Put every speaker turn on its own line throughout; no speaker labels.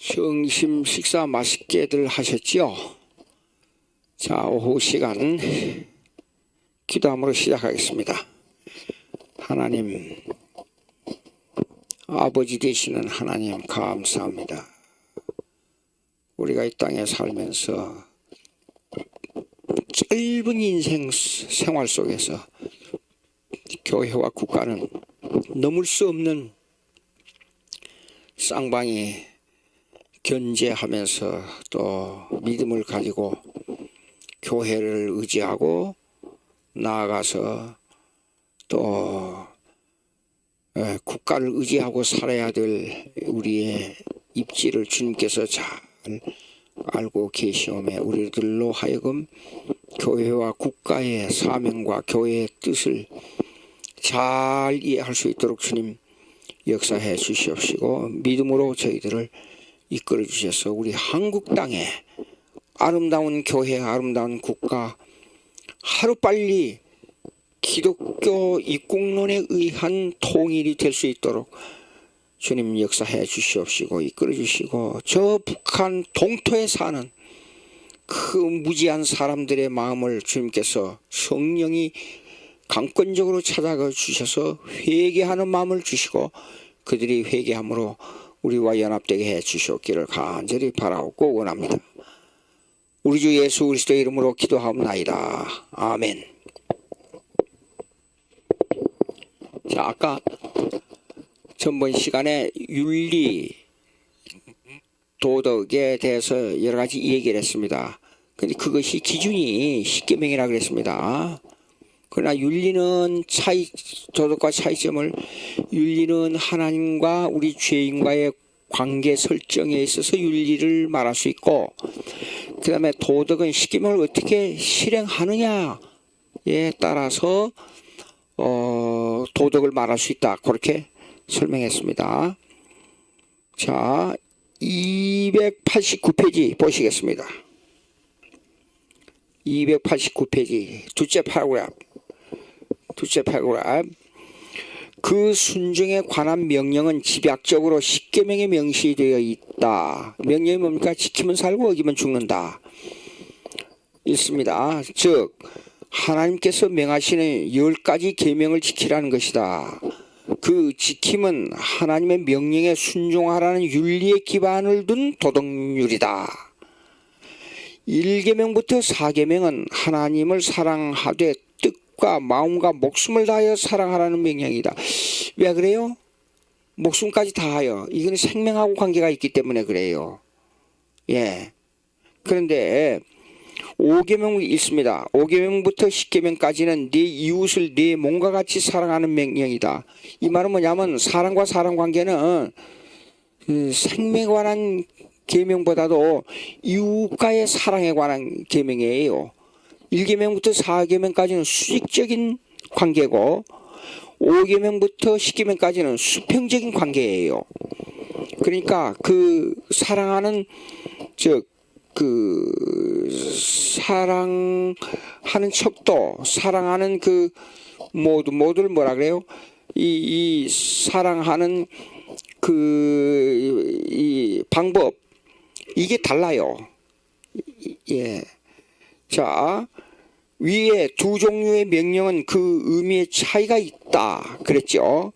점심 식사 맛있게들 하셨지요? 자, 오후 시간 기도함으로 시작하겠습니다. 하나님, 아버지 되시는 하나님 감사합니다. 우리가 이 땅에 살면서 짧은 인생 생활 속에서 교회와 국가는 넘을 수 없는 쌍방이 견제하면서 또 믿음을 가지고 교회를 의지하고 나아가서 또 국가를 의지하고 살아야 될 우리의 입지를 주님께서 잘 알고 계시오매 우리들로 하여금 교회와 국가의 사명과 교회의 뜻을 잘 이해할 수 있도록 주님 역사해 주시옵시고 믿음으로 저희들을 이끌어 주셔서 우리 한국 땅에 아름다운 교회, 아름다운 국가 하루빨리 기독교 입국론에 의한 통일이 될 수 있도록 주님 역사해 주시옵시고 이끌어 주시고 저 북한 동토에 사는 그 무지한 사람들의 마음을 주님께서 성령이 강권적으로 찾아가 주셔서 회개하는 마음을 주시고 그들이 회개함으로 우리와 연합되게 해 주시옵기를 간절히 바라옵고 원합니다. 우리 주 예수 그리스도의 이름으로 기도하옵나이다. 아멘. 자, 아까 전번 시간에 윤리, 도덕에 대해서 여러 가지 얘기를 했습니다. 근데 그것이 기준이 십계명이라고 그랬습니다. 그러나 윤리는 도덕과 차이점을 윤리는 하나님과 우리 죄인과의 관계 설정에 있어서 윤리를 말할 수 있고 그 다음에 도덕은 십계명을 어떻게 실행하느냐에 따라서 도덕을 말할 수 있다. 그렇게 설명했습니다. 자, 289페이지 보시겠습니다. 289페이지 둘째 파라그래프. 그 순종에 관한 명령은 집약적으로 십계명에 명시되어 있다. 명령이 뭡니까? 지키면 살고 어기면 죽는다. 있습니다. 즉 하나님께서 명하시는 10가지 계명을 지키라는 것이다. 그 지킴은 하나님의 명령에 순종하라는 윤리의 기반을 둔 도덕률이다. 1계명부터 4계명은 하나님을 사랑하되 뜻과 마음과 목숨을 다하여 사랑하라는 명령이다. 왜 그래요? 목숨까지 다하여. 이건 생명하고 관계가 있기 때문에 그래요. 예. 그런데 5계명이 있습니다. 5계명부터 10계명까지는 네 이웃을 네 몸과 같이 사랑하는 명령이다. 이 말은 뭐냐면 사랑과 사랑 관계는 생명에 관한 계명보다도 이웃과의 사랑에 관한 계명이에요. 1계명부터 4계명까지는 수직적인 관계고 5계명부터 10계명까지는 수평적인 관계예요. 그러니까 그 사랑하는 사랑하는 척도 사랑하는 그 모두를 뭐라 그래요? 이 사랑하는 이 방법 이게 달라요. 예. 자, 위에 두 종류의 명령은 그 의미의 차이가 있다 그랬죠.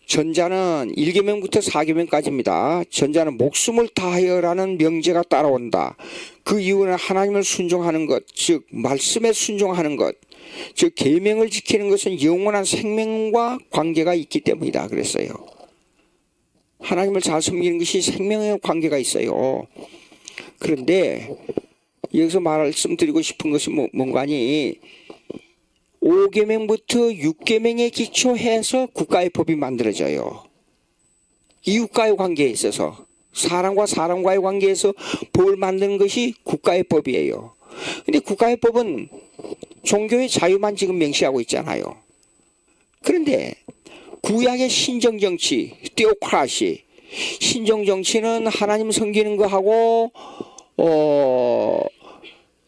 전자는 1계명부터 4계명까지입니다. 전자는 목숨을 다하여라는 명제가 따라온다. 그 이유는 하나님을 순종하는 것, 즉 말씀에 순종하는 것, 즉 계명을 지키는 것은 영원한 생명과 관계가 있기 때문이다 그랬어요. 하나님을 잘 섬기는 것이 생명의 관계가 있어요. 그런데 여기서 말씀드리고 싶은 것이 뭔가니 5계명부터 6계명에 기초해서 국가의 법이 만들어져요. 이웃과의 관계에 있어서 사람과 사람과의 관계에서 법을 만드는 것이 국가의 법이에요. 근데 국가의 법은 종교의 자유만 지금 명시하고 있잖아요. 그런데 구약의 신정정치, 테오크라시, 신정정치는 하나님 섬기는 거하고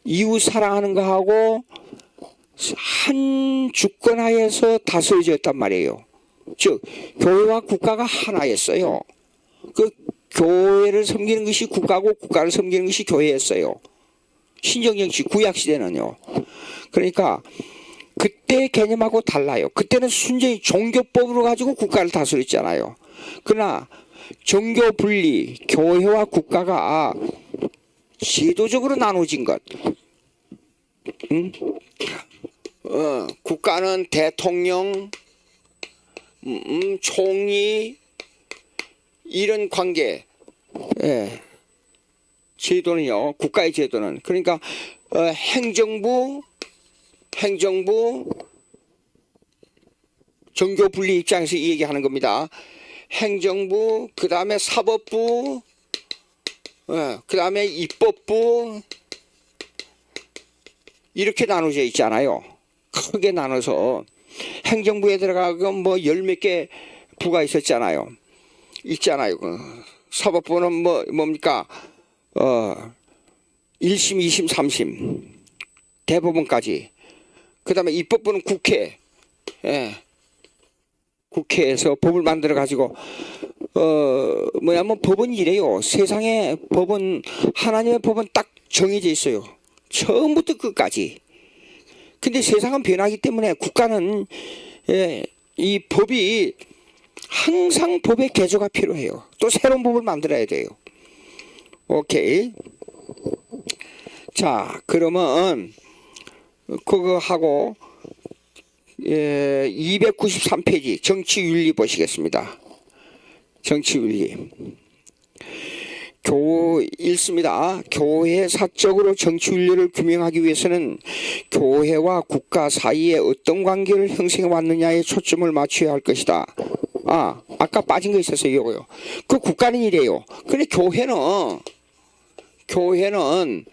이웃 사랑하는 거하고 한 주권 하에서 다스려졌단 말이에요. 즉 교회와 국가가 하나였어요. 그 교회를 섬기는 것이 국가고 국가를 섬기는 것이 교회였어요. 신정정치 구약 시대는요. 그러니까 그때 개념하고 달라요. 그때는 순전히 종교법으로 가지고 국가를 다스렸잖아요. 그러나 종교 분리, 교회와 국가가 제도적으로 나눠진 것. 국가는 대통령, 총리 이런 관계. 예. 제도는요. 국가의 제도는 그러니까 행정부, 종교 분리 입장에서 이 얘기하는 겁니다. 행정부, 그 다음에 사법부, 그 다음에 입법부 이렇게 나눠져 있잖아요. 크게 나눠서 행정부에 들어가면 뭐 열 몇 개 부가 있었잖아요. 있잖아요. 사법부는 뭡니까? 1심, 2심, 3심 대법원까지. 그 다음에 입법부는 국회. 예. 국회에서 법을 만들어 가지고 뭐냐면 법은 이래요. 세상에 법은 하나님의 법은 딱 정해져 있어요. 처음부터 끝까지. 근데 세상은 변하기 때문에 국가는 이 법이 항상 법의 개조가 필요해요. 또 새로운 법을 만들어야 돼요. 오케이. 자, 그러면 그거 하고 293페이지 정치윤리 보시겠습니다. 정치윤리. 읽습니다. 교회 사적으로 정치윤리를 규명하기 위해서는 교회와 국가 사이에 어떤 관계를 형성해 왔느냐에 초점을 맞춰야 할 것이다. 아까 빠진 거 있었어요. 이거요. 그 국가는 이래요. 근데 교회는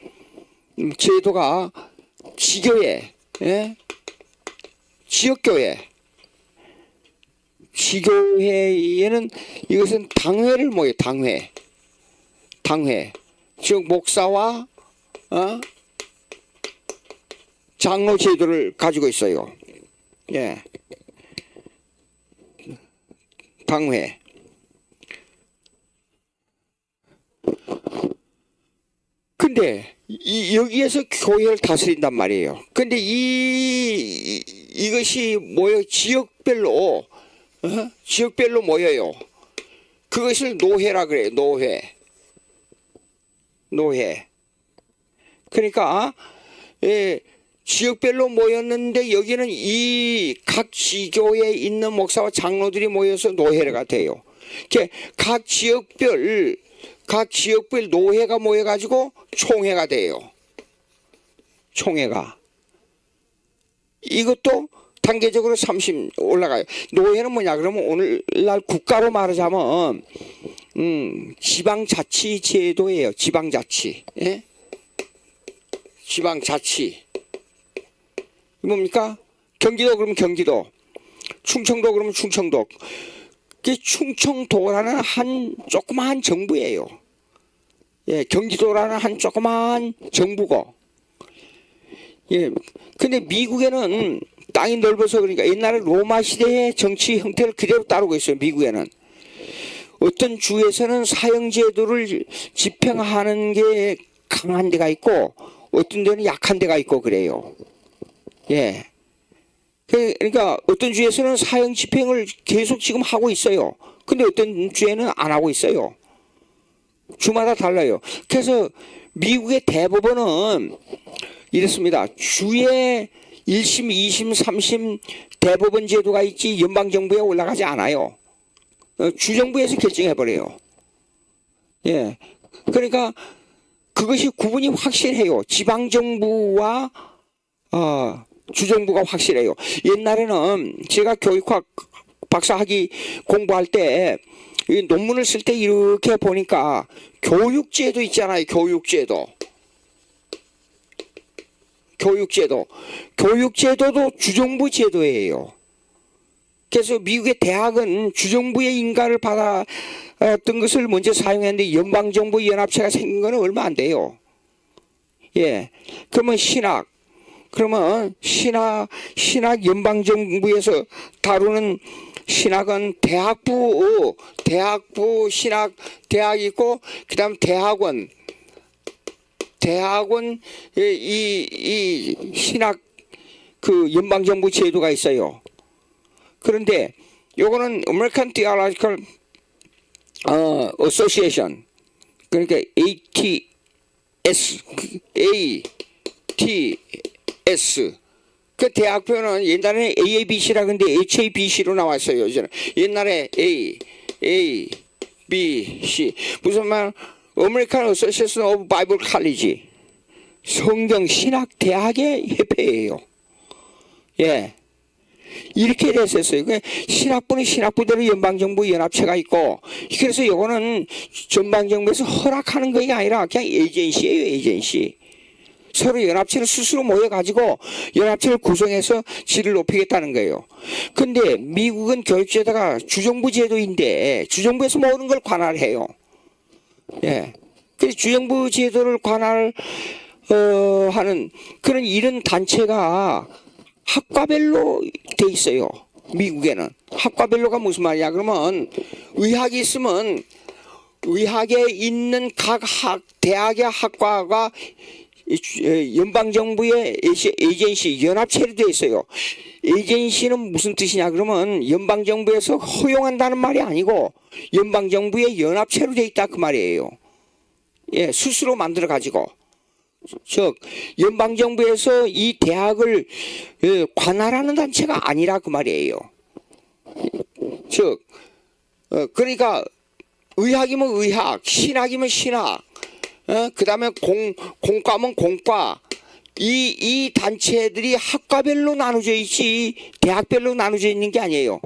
제도가 지교회, 예? 지역교회, 지교회에는 이것은 당회를 모여 당회, 즉 목사와 장로 제도를 가지고 있어요. 예, 당회. 근데 여기에서 교회를 다스린단 말이에요. 근데 이것이 모여 지역별로 모여요. 그것을 노회라 그래요. 노회. 그러니까 지역별로 모였는데 여기는 이 각 지교에 있는 목사와 장로들이 모여서 노회가 돼요. 각 지역별 노회가 모여가지고 총회가 돼요. 총회가. 이것도 단계적으로 30 올라가요. 노회는 뭐냐 그러면 오늘날 국가로 말하자면 지방자치 제도예요. 지방자치. 예? 지방자치. 뭡니까? 경기도 그러면 경기도. 충청도 그러면 충청도. 그게 충청도라는 한 조그마한 정부예요. 예, 경기도라는 한 조그마한 정부고. 예, 근데 미국에는 땅이 넓어서 그러니까 옛날에 로마 시대의 정치 형태를 그대로 따르고 있어요. 미국에는. 어떤 주에서는 사형제도를 집행하는 게 강한 데가 있고 어떤 데는 약한 데가 있고 그래요. 예. 그러니까 어떤 주에서는 사형 집행을 계속 지금 하고 있어요. 근데 어떤 주에는 안 하고 있어요. 주마다 달라요. 그래서 미국의 대법원은 이렇습니다. 주에 1심, 2심, 3심 대법원 제도가 있지 연방정부에 올라가지 않아요. 주정부에서 결정해버려요. 예. 그러니까 그것이 구분이 확실해요. 지방정부와 주정부가 확실해요. 옛날에는 제가 교육학 박사학위 공부할 때 논문을 쓸 때 이렇게 보니까 교육제도 있잖아요. 교육제도도 주정부 제도예요. 그래서 미국의 대학은 주정부의 인가를 받았던 것을 먼저 사용했는데 연방정부 연합체가 생긴 거는 얼마 안 돼요. 예. 그러면 신학 연방정부에서 다루는 신학은 대학부 신학 대학이 있고 그다음 대학원 이 신학 그 연방정부 제도가 있어요. 그런데 요거는 American Theological Association 그러니까 ATS 그 대학표는 옛날에 AABC라 근데 HABC로 나왔어요. 옛날에 A, B, C 무슨 말 American Association of Bible College 성경 신학 대학의 협회예요. 예. 이렇게 됐었어요. 신학부는 신학부대로 연방정부 연합체가 있고 그래서 이거는 전방정부에서 허락하는 것이 아니라 그냥 에이전시예요. 에이전시. 서로 연합체를 스스로 모여가지고 연합체를 구성해서 질을 높이겠다는 거예요. 근데 미국은 교육제도가 주정부 제도인데 주정부에서 모든 걸 관할해요. 예. 그래서 주정부 제도를 관할 하는 그런 이런 단체가 학과별로 돼 있어요. 미국에는 미국가 무슨 말이야? 그러면 의학이 있으면 의학에 있는 각 대학의 학과가 연방정부의 에이전시 연합체로 되어 있어요. 에이전시는 무슨 뜻이냐 그러면 연방정부에서 허용한다는 말이 아니고 연방정부의 연합체로 되어 있다 그 말이에요. 예, 스스로 만들어 가지고 즉 연방정부에서 이 대학을 관할하는 단체가 아니라 그 말이에요. 즉 그러니까 의학이면 의학, 신학이면 신학, 그 다음에 공과면 공과 이 단체들이 학과별로 나눠져 있지 대학별로 나눠져 있는 게 아니에요.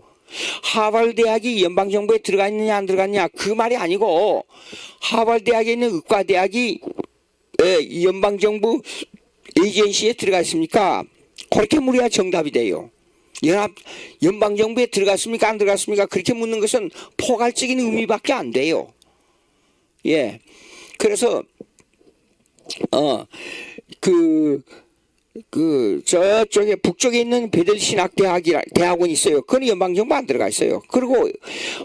하버드 대학이 연방정부에 들어가 있느냐 안 들어갔냐 그 말이 아니고 하버드 대학에 있는 의과대학이 연방정부 에이전시에 들어가 있습니까? 그렇게 물어야 정답이 돼요. 연방정부에 들어갔습니까? 안 들어갔습니까? 그렇게 묻는 것은 포괄적인 의미밖에 안 돼요. 예. 그래서, 저쪽에 북쪽에 있는 대학원이 있어요. 그건 연방정부 안 들어가 있어요. 그리고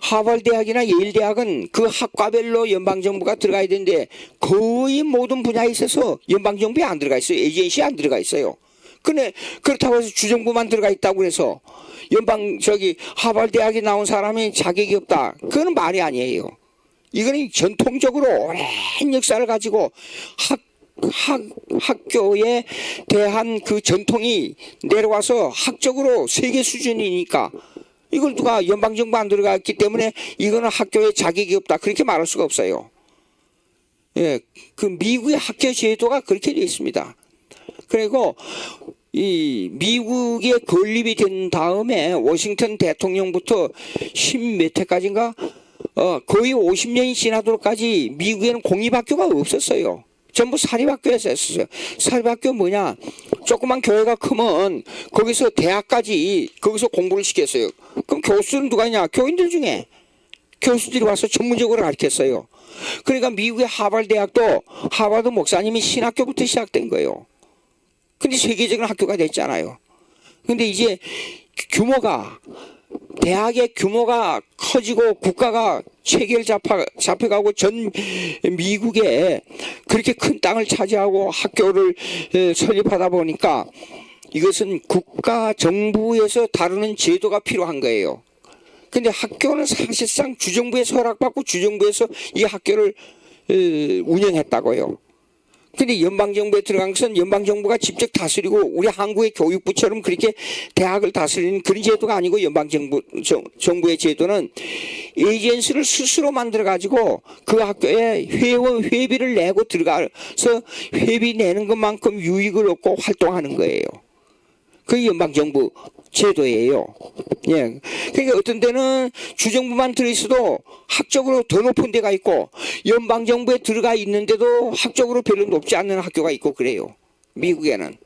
하버드 대학이나 예일 대학은 그 학과별로 연방정부가 들어가야 되는데 거의 모든 분야에 있어서 연방정부에 안 들어가 있어요. 에이전시에 안 들어가 있어요. 근데 그렇다고 해서 주정부만 들어가 있다고 해서 하버드 대학에 나온 사람이 자격이 없다. 그건 말이 아니에요. 이거는 전통적으로 오랜 역사를 가지고 학교에 대한 그 전통이 내려와서 학적으로 세계 수준이니까 이걸 누가 연방정부 안 들어갔기 때문에 이거는 학교에 자격이 없다 그렇게 말할 수가 없어요. 예, 그 미국의 학교 제도가 그렇게 되어 있습니다. 그리고 이 미국에 건립이 된 다음에 워싱턴 대통령부터 10몇 해까지인가 거의 50년이 지나도록까지 미국에는 공립학교가 없었어요. 전부 사립학교에서 했었어요. 사립학교 뭐냐? 조그만 교회가 크면 거기서 대학까지 거기서 공부를 시켰어요. 그럼 교수는 누가 있냐? 교인들 중에 교수들이 와서 전문적으로 가르쳤어요. 그러니까 미국의 하버드 대학도 하버드 목사님이 신학교부터 시작된 거예요. 근데 세계적인 학교가 됐잖아요. 근데 이제 대학의 규모가 커지고 국가가 체계를 잡혀가고 전 미국에 그렇게 큰 땅을 차지하고 학교를 설립하다 보니까 이것은 국가 정부에서 다루는 제도가 필요한 거예요. 근데 학교는 사실상 주정부에서 허락받고 주정부에서 이 학교를 운영했다고요. 근데 연방정부에 들어간 것은 연방정부가 직접 다스리고 우리 한국의 교육부처럼 그렇게 대학을 다스리는 그런 제도가 아니고 정부의 제도는 에이전시를 스스로 만들어가지고 그 학교에 회비를 내고 들어가서 회비 내는 것만큼 유익을 얻고 활동하는 거예요. 그게 연방정부 제도예요. 예. 그러니까 어떤 데는 주정부만 들어있어도 학적으로 더 높은 데가 있고 연방정부에 들어가 있는데도 학적으로 별로 높지 않는 학교가 있고 그래요. 미국에는.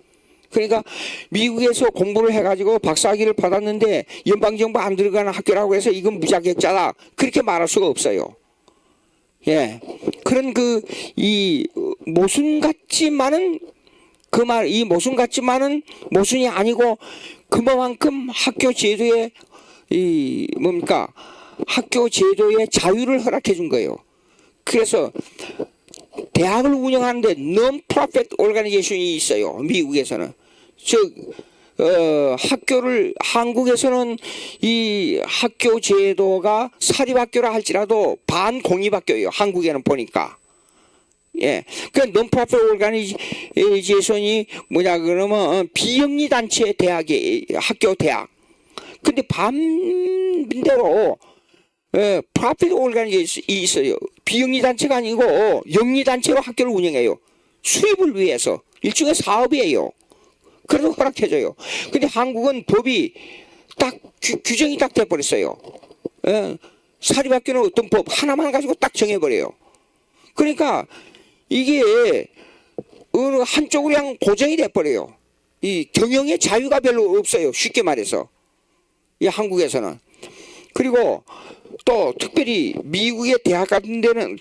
그러니까 미국에서 공부를 해가지고 박사학위를 받았는데 연방정부 안 들어가는 학교라고 해서 이건 무자격자다. 그렇게 말할 수가 없어요. 예. 그런 이 모순 같지만은 이 모순 같지만은 모순이 아니고 그만큼 학교 제도에 이 뭡니까 학교 제도의 자유를 허락해 준 거예요. 그래서 대학을 운영하는데 non-profit organization이 있어요. 미국에서는. 즉 학교를 한국에서는 이 학교 제도가 사립학교라 할지라도 반공립학교예요. 한국에는 보니까. 예. 그 non-profit organization이 뭐냐 그러면 비영리 단체 대학이 학교 대학. 근데 반대로 프로핏 오르가니제이션이 있어요. 비영리 단체가 아니고 영리 단체로 학교를 운영해요. 수입을 위해서. 일종의 사업이에요. 그래서 허락해줘요. 근데 한국은 법이 딱 규정이 딱 돼버렸어요. 사립학교는 어떤 법 하나만 가지고 딱 정해버려요. 그러니까 이게 어느 한쪽으로 그냥 고정이 돼버려요. 이 경영의 자유가 별로 없어요. 쉽게 말해서. 이 한국에서는. 그리고 또 특별히 미국의 대학 같은 데는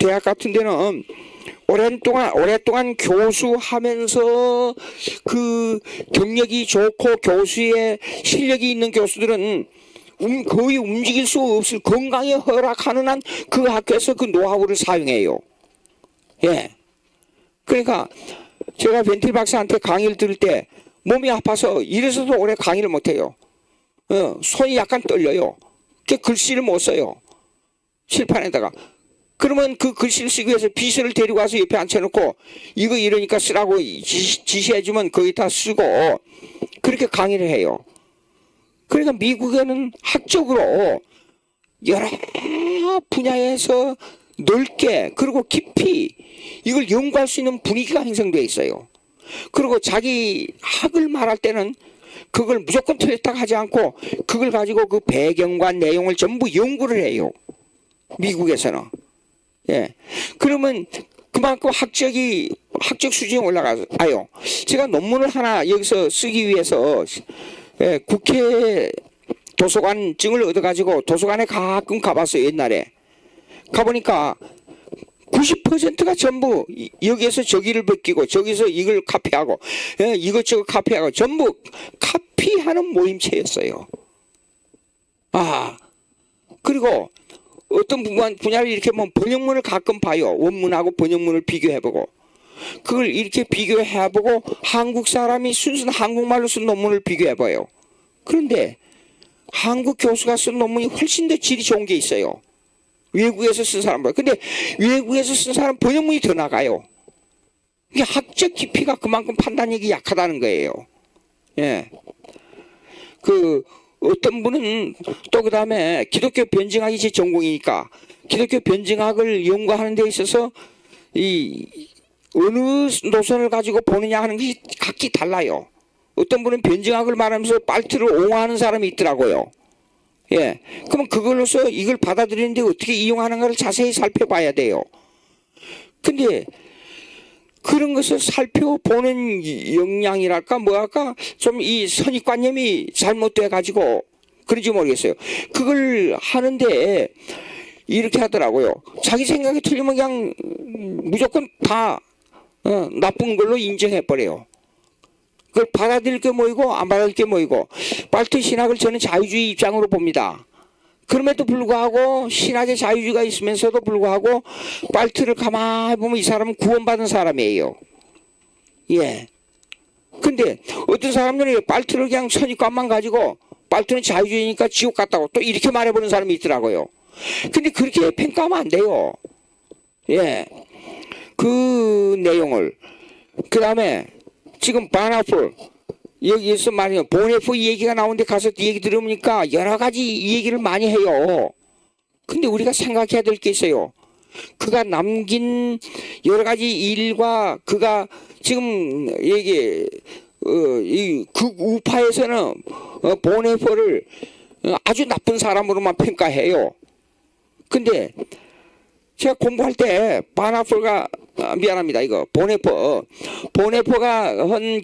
오랫동안 교수하면서 그 경력이 좋고 교수의 실력이 있는 교수들은 거의 움직일 수 없을 건강에 허락하는 한 그 학교에서 그 노하우를 사용해요. 예. 그러니까 제가 벤틸 박사한테 강의를 들을 때 몸이 아파서 이래서도 오래 강의를 못해요. 손이 약간 떨려요. 글씨를 못 써요. 칠판에다가. 그러면 그 글씨를 쓰기 위해서 비서를 데리고 와서 옆에 앉혀놓고 이거 이러니까 쓰라고 지시해주면 거기다 쓰고 그렇게 강의를 해요. 그러니까 미국에는 학적으로 여러 분야에서 넓게 그리고 깊이 이걸 연구할 수 있는 분위기가 형성되어 있어요. 그리고 자기 학을 말할 때는 그걸 무조건 틀렸다고 하지 않고 그걸 가지고 그 배경과 내용을 전부 연구를 해요. 미국에서는. 예. 그러면 그만큼 학적 수준이 올라가요. 제가 논문을 하나 여기서 쓰기 위해서 국회 도서관증을 얻어가지고 도서관에 가끔 가봤어요. 옛날에. 가보니까 90%가 전부 여기에서 저기를 베끼고 저기서 이걸 카피하고 이것저것 카피하고 전부 카피하는 모임체였어요. 그리고 어떤 분야를 이렇게 뭐 번역문을 가끔 봐요. 원문하고 번역문을 비교해보고 그걸 이렇게 비교해보고 한국 사람이 순수한 한국말로 쓴 논문을 비교해봐요. 그런데 한국 교수가 쓴 논문이 훨씬 더 질이 좋은 게 있어요. 외국에서 쓴 사람보다. 근데 외국에서 쓴 사람 번역문이 더 나가요. 이게 학적 깊이가 그만큼 판단력이 약하다는 거예요. 예. 어떤 분은 또 그 다음에 기독교 변증학이 제 전공이니까 기독교 변증학을 연구하는 데 있어서 이 어느 노선을 가지고 보느냐 하는 것이 각기 달라요. 어떤 분은 변증학을 말하면서 빨트를 옹호하는 사람이 있더라고요. 예. 그러면 그걸로서 이걸 받아들이는데 어떻게 이용하는가를 자세히 살펴봐야 돼요. 근데 그런 것을 살펴보는 역량이랄까 뭐랄까 좀 이 선입관념이 잘못돼 가지고 그런지 모르겠어요. 그걸 하는데 이렇게 하더라고요. 자기 생각이 틀리면 그냥 무조건 다 나쁜 걸로 인정해 버려요. 그걸 받아들일 게 뭐이고 안 받아들일 게 뭐이고. 발트 신학을 저는 자유주의 입장으로 봅니다. 그럼에도 불구하고 신학의 자유주의가 있으면서도 불구하고 발트를 가만히 보면 이 사람은 구원받은 사람이에요. 예. 근데 어떤 사람들은 발트를 그냥 선입관만 가지고 발트는 자유주의니까 지옥 갔다고 또 이렇게 말해보는 사람이 있더라고요. 근데 그렇게 평가하면 안 돼요. 예. 그 내용을. 그 다음에 지금 바나풀 여기에서 말이요 보네프 얘기가 나오는데 가서 얘기 들으니까 여러 가지 얘기를 많이 해요. 근데 우리가 생각해야 될 게 있어요. 그가 남긴 여러 가지 일과 그가 지금 이 우파에서는 보네프를 아주 나쁜 사람으로만 평가해요. 근데 제가 공부할 때 바나풀가 미안합니다. 이거 보네퍼가 한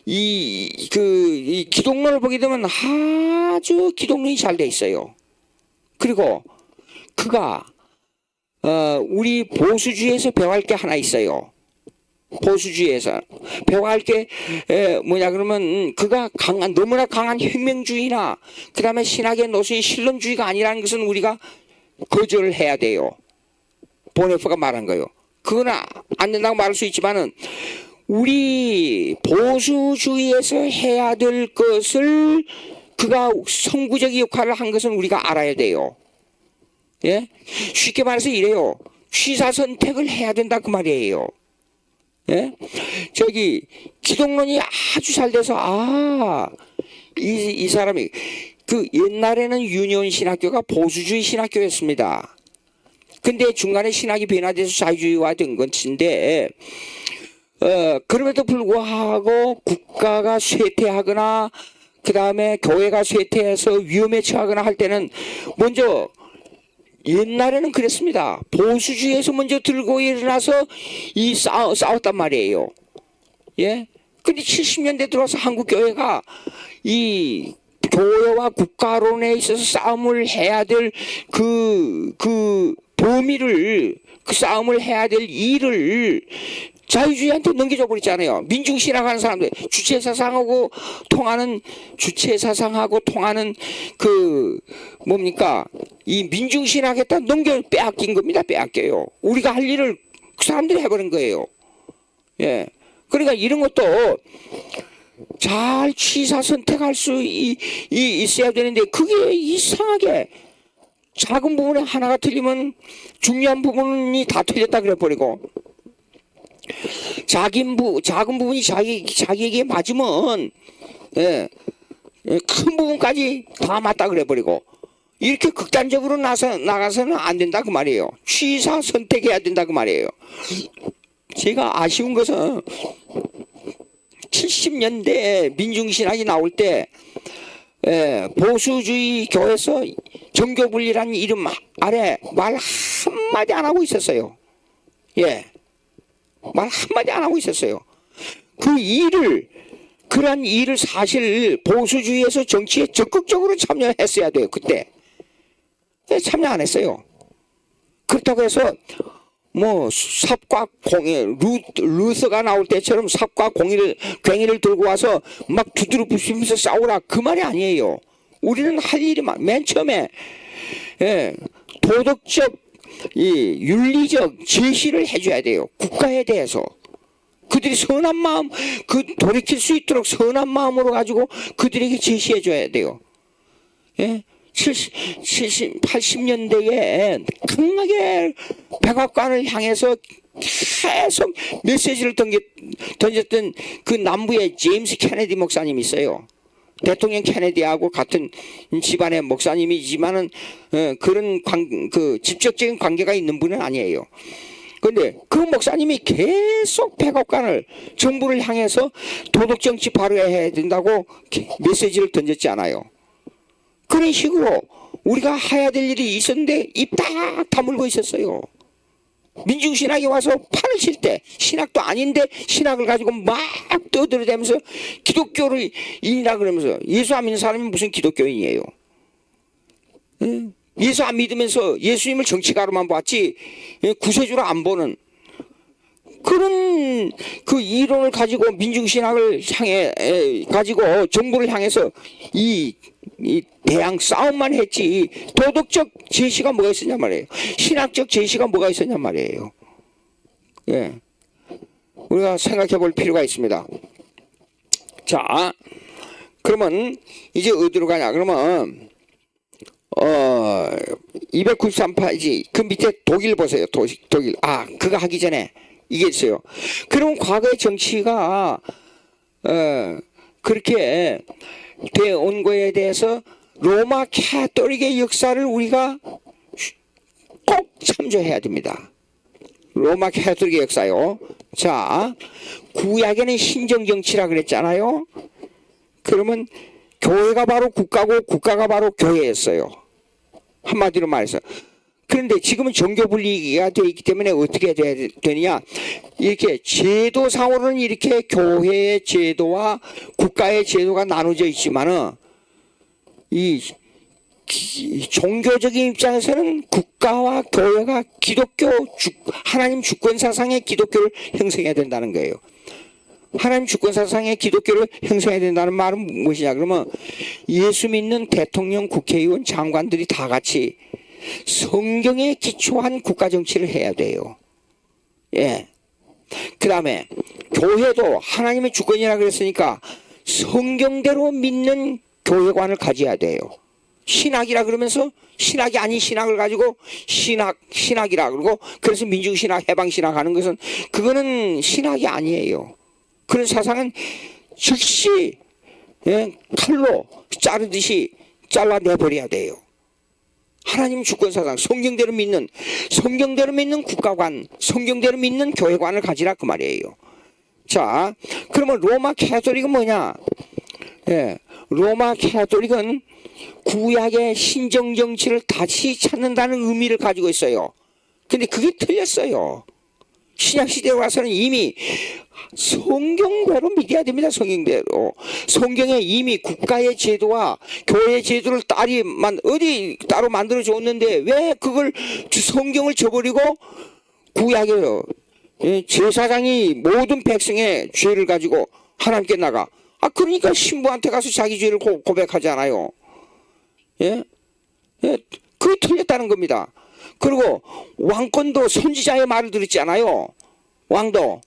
이 기독론을 보게 되면 아주 기독론이 잘 돼 있어요. 그리고 그가 우리 보수주의에서 배워할 게 하나 있어요. 보수주의에서 배워갈 게 뭐냐 그러면 그가 너무나 강한 혁명주의나 그 다음에 신학의 노선이 실론주의가 아니라는 것은 우리가 거절을 해야 돼요. 보네프가 말한 거예요. 그건 안 된다고 말할 수 있지만은 우리 보수주의에서 해야 될 것을 그가 선구적 역할을 한 것은 우리가 알아야 돼요. 예? 쉽게 말해서 이래요. 취사 선택을 해야 된다 그 말이에요. 예? 저기 기독론이 아주 잘 돼서 이 사람이 그 옛날에는 유니온 신학교가 보수주의 신학교였습니다. 근데 중간에 신학이 변화돼서 자유주의화 된 것인데 그럼에도 불구하고 국가가 쇠퇴하거나 그 다음에 교회가 쇠퇴해서 위험에 처하거나 할 때는 먼저 옛날에는 그랬습니다. 보수주의에서 먼저 들고 일어나서 싸웠단 말이에요. 예? 근데 70년대 들어와서 한국 교회가 이 교회와 국가론에 있어서 싸움을 해야 될 그 범위를 그 싸움을 해야 될 일을 자유주의한테 넘겨줘 버렸잖아요. 민중신학하는 사람들 주체사상하고 통하는 그 뭡니까 이 민중신학에다 빼앗긴 겁니다. 빼앗겨요. 우리가 할 일을 그 사람들이 해버린 거예요. 예, 그러니까 이런 것도 잘 취사 선택할 수 있어야 되는데 그게 이상하게 작은 부분에 하나가 틀리면 중요한 부분이 다 틀렸다 그래 버리고 작은 부분이 자기에게 맞으면 큰 부분까지 다 맞다 그래 버리고 이렇게 극단적으로 나가서는 안 된다 그 말이에요. 취사 선택해야 된다 그 말이에요. 제가 아쉬운 것은 70년대 민중신학이 나올 때 보수주의 교회에서 정교분리라는 이름 아래 말 한마디 안 하고 있었어요. 예, 말 한마디 안 하고 있었어요. 그러한 일을 사실 보수주의에서 정치에 적극적으로 참여했어야 돼요. 그때 참여 안 했어요. 그렇다고 해서 뭐 삽과 공일 루서가 나올 때처럼 삽과 괭이를 들고 와서 막 두드려 부시면서 싸우라 그 말이 아니에요. 우리는 할 일이 맨 처음에 도덕적 윤리적 제시를 해줘야 돼요. 국가에 대해서 그들이 선한 마음 돌이킬 수 있도록 선한 마음으로 가지고 그들에게 제시해줘야 돼요. 예? 80년대에 강하게 백악관을 향해서 계속 메시지를 던졌던 그 남부의 제임스 케네디 목사님이 있어요. 대통령 케네디하고 같은 집안의 목사님이지만은 그런 그 직접적인 관계가 있는 분은 아니에요. 그런데 그 목사님이 계속 백악관을 정부를 향해서 도덕정치 발휘해야 된다고 메시지를 던졌지 않아요. 그런 식으로 우리가 해야 될 일이 있었는데 입 딱 다물고 있었어요. 민중신학이 와서 판을 칠 때 신학도 아닌데 신학을 가지고 막 떠들어대면서 기독교를 인이라 그러면서 예수 안 믿는 사람이 무슨 기독교인이에요. 예수 안 믿으면서 예수님을 정치가로만 봤지 구세주로 안 보는 그런 그 이론을 가지고 민중신학을 향해 가지고 정부를 향해서 이 대항 싸움만 했지 도덕적 제시가 뭐가 있었냐 말이에요. 신학적 제시가 뭐가 있었냐 말이에요. 예, 우리가 생각해 볼 필요가 있습니다. 자, 그러면 이제 어디로 가냐? 그러면 293페이지 그 밑에 독일 보세요. 독일. 그거 하기 전에 이게 있어요. 그럼 과거의 정치가 그렇게 되어온 거에 대해서 로마 캐톨릭의 역사를 우리가 꼭 참조해야 됩니다. 로마 캐톨릭의 역사요. 자, 구약에는 신정정치라 그랬잖아요. 그러면 교회가 바로 국가고 국가가 바로 교회였어요. 한마디로 말해서. 그런데 지금은 종교분리가 되어 있기 때문에 어떻게 되느냐, 이렇게 제도상으로는 이렇게 교회의 제도와 국가의 제도가 나눠져 있지만은 이 종교적인 입장에서는 국가와 교회가 하나님 주권 사상의 기독교를 형성해야 된다는 거예요. 하나님 주권 사상의 기독교를 형성해야 된다는 말은 무엇이냐 그러면 예수 믿는 대통령, 국회의원, 장관들이 다 같이 성경에 기초한 국가 정치를 해야 돼요. 예. 그 다음에 교회도 하나님의 주권이라 그랬으니까 성경대로 믿는 교회관을 가져야 돼요. 신학이라 그러면서 신학이 아닌 신학을 가지고 신학이라 그러고 그래서 민주신학, 해방신학 하는 것은 그거는 신학이 아니에요. 그런 사상은 즉시 칼로 자르듯이 잘라내버려야 돼요. 하나님 주권 사상, 성경대로 믿는 국가관, 성경대로 믿는 교회관을 가지라 그 말이에요. 자, 그러면 로마 캐톨릭은 뭐냐? 로마 캐톨릭은 구약의 신정 정치를 다시 찾는다는 의미를 가지고 있어요. 근데 그게 틀렸어요. 신약 시대에 와서는 이미 성경대로 믿어야 됩니다. 성경대로. 성경에 이미 국가의 제도와 교회의 제도를 어디 따로 만들어 줬는데 왜 그걸 성경을 저버리고 구약의 제사장이 모든 백성의 죄를 가지고 하나님께 나가. 그러니까 신부한테 가서 자기 죄를 고백하잖아요. 예? 그게 틀렸다는 겁니다. 그리고 왕권도 선지자의 말을 들었잖아요. 왕도.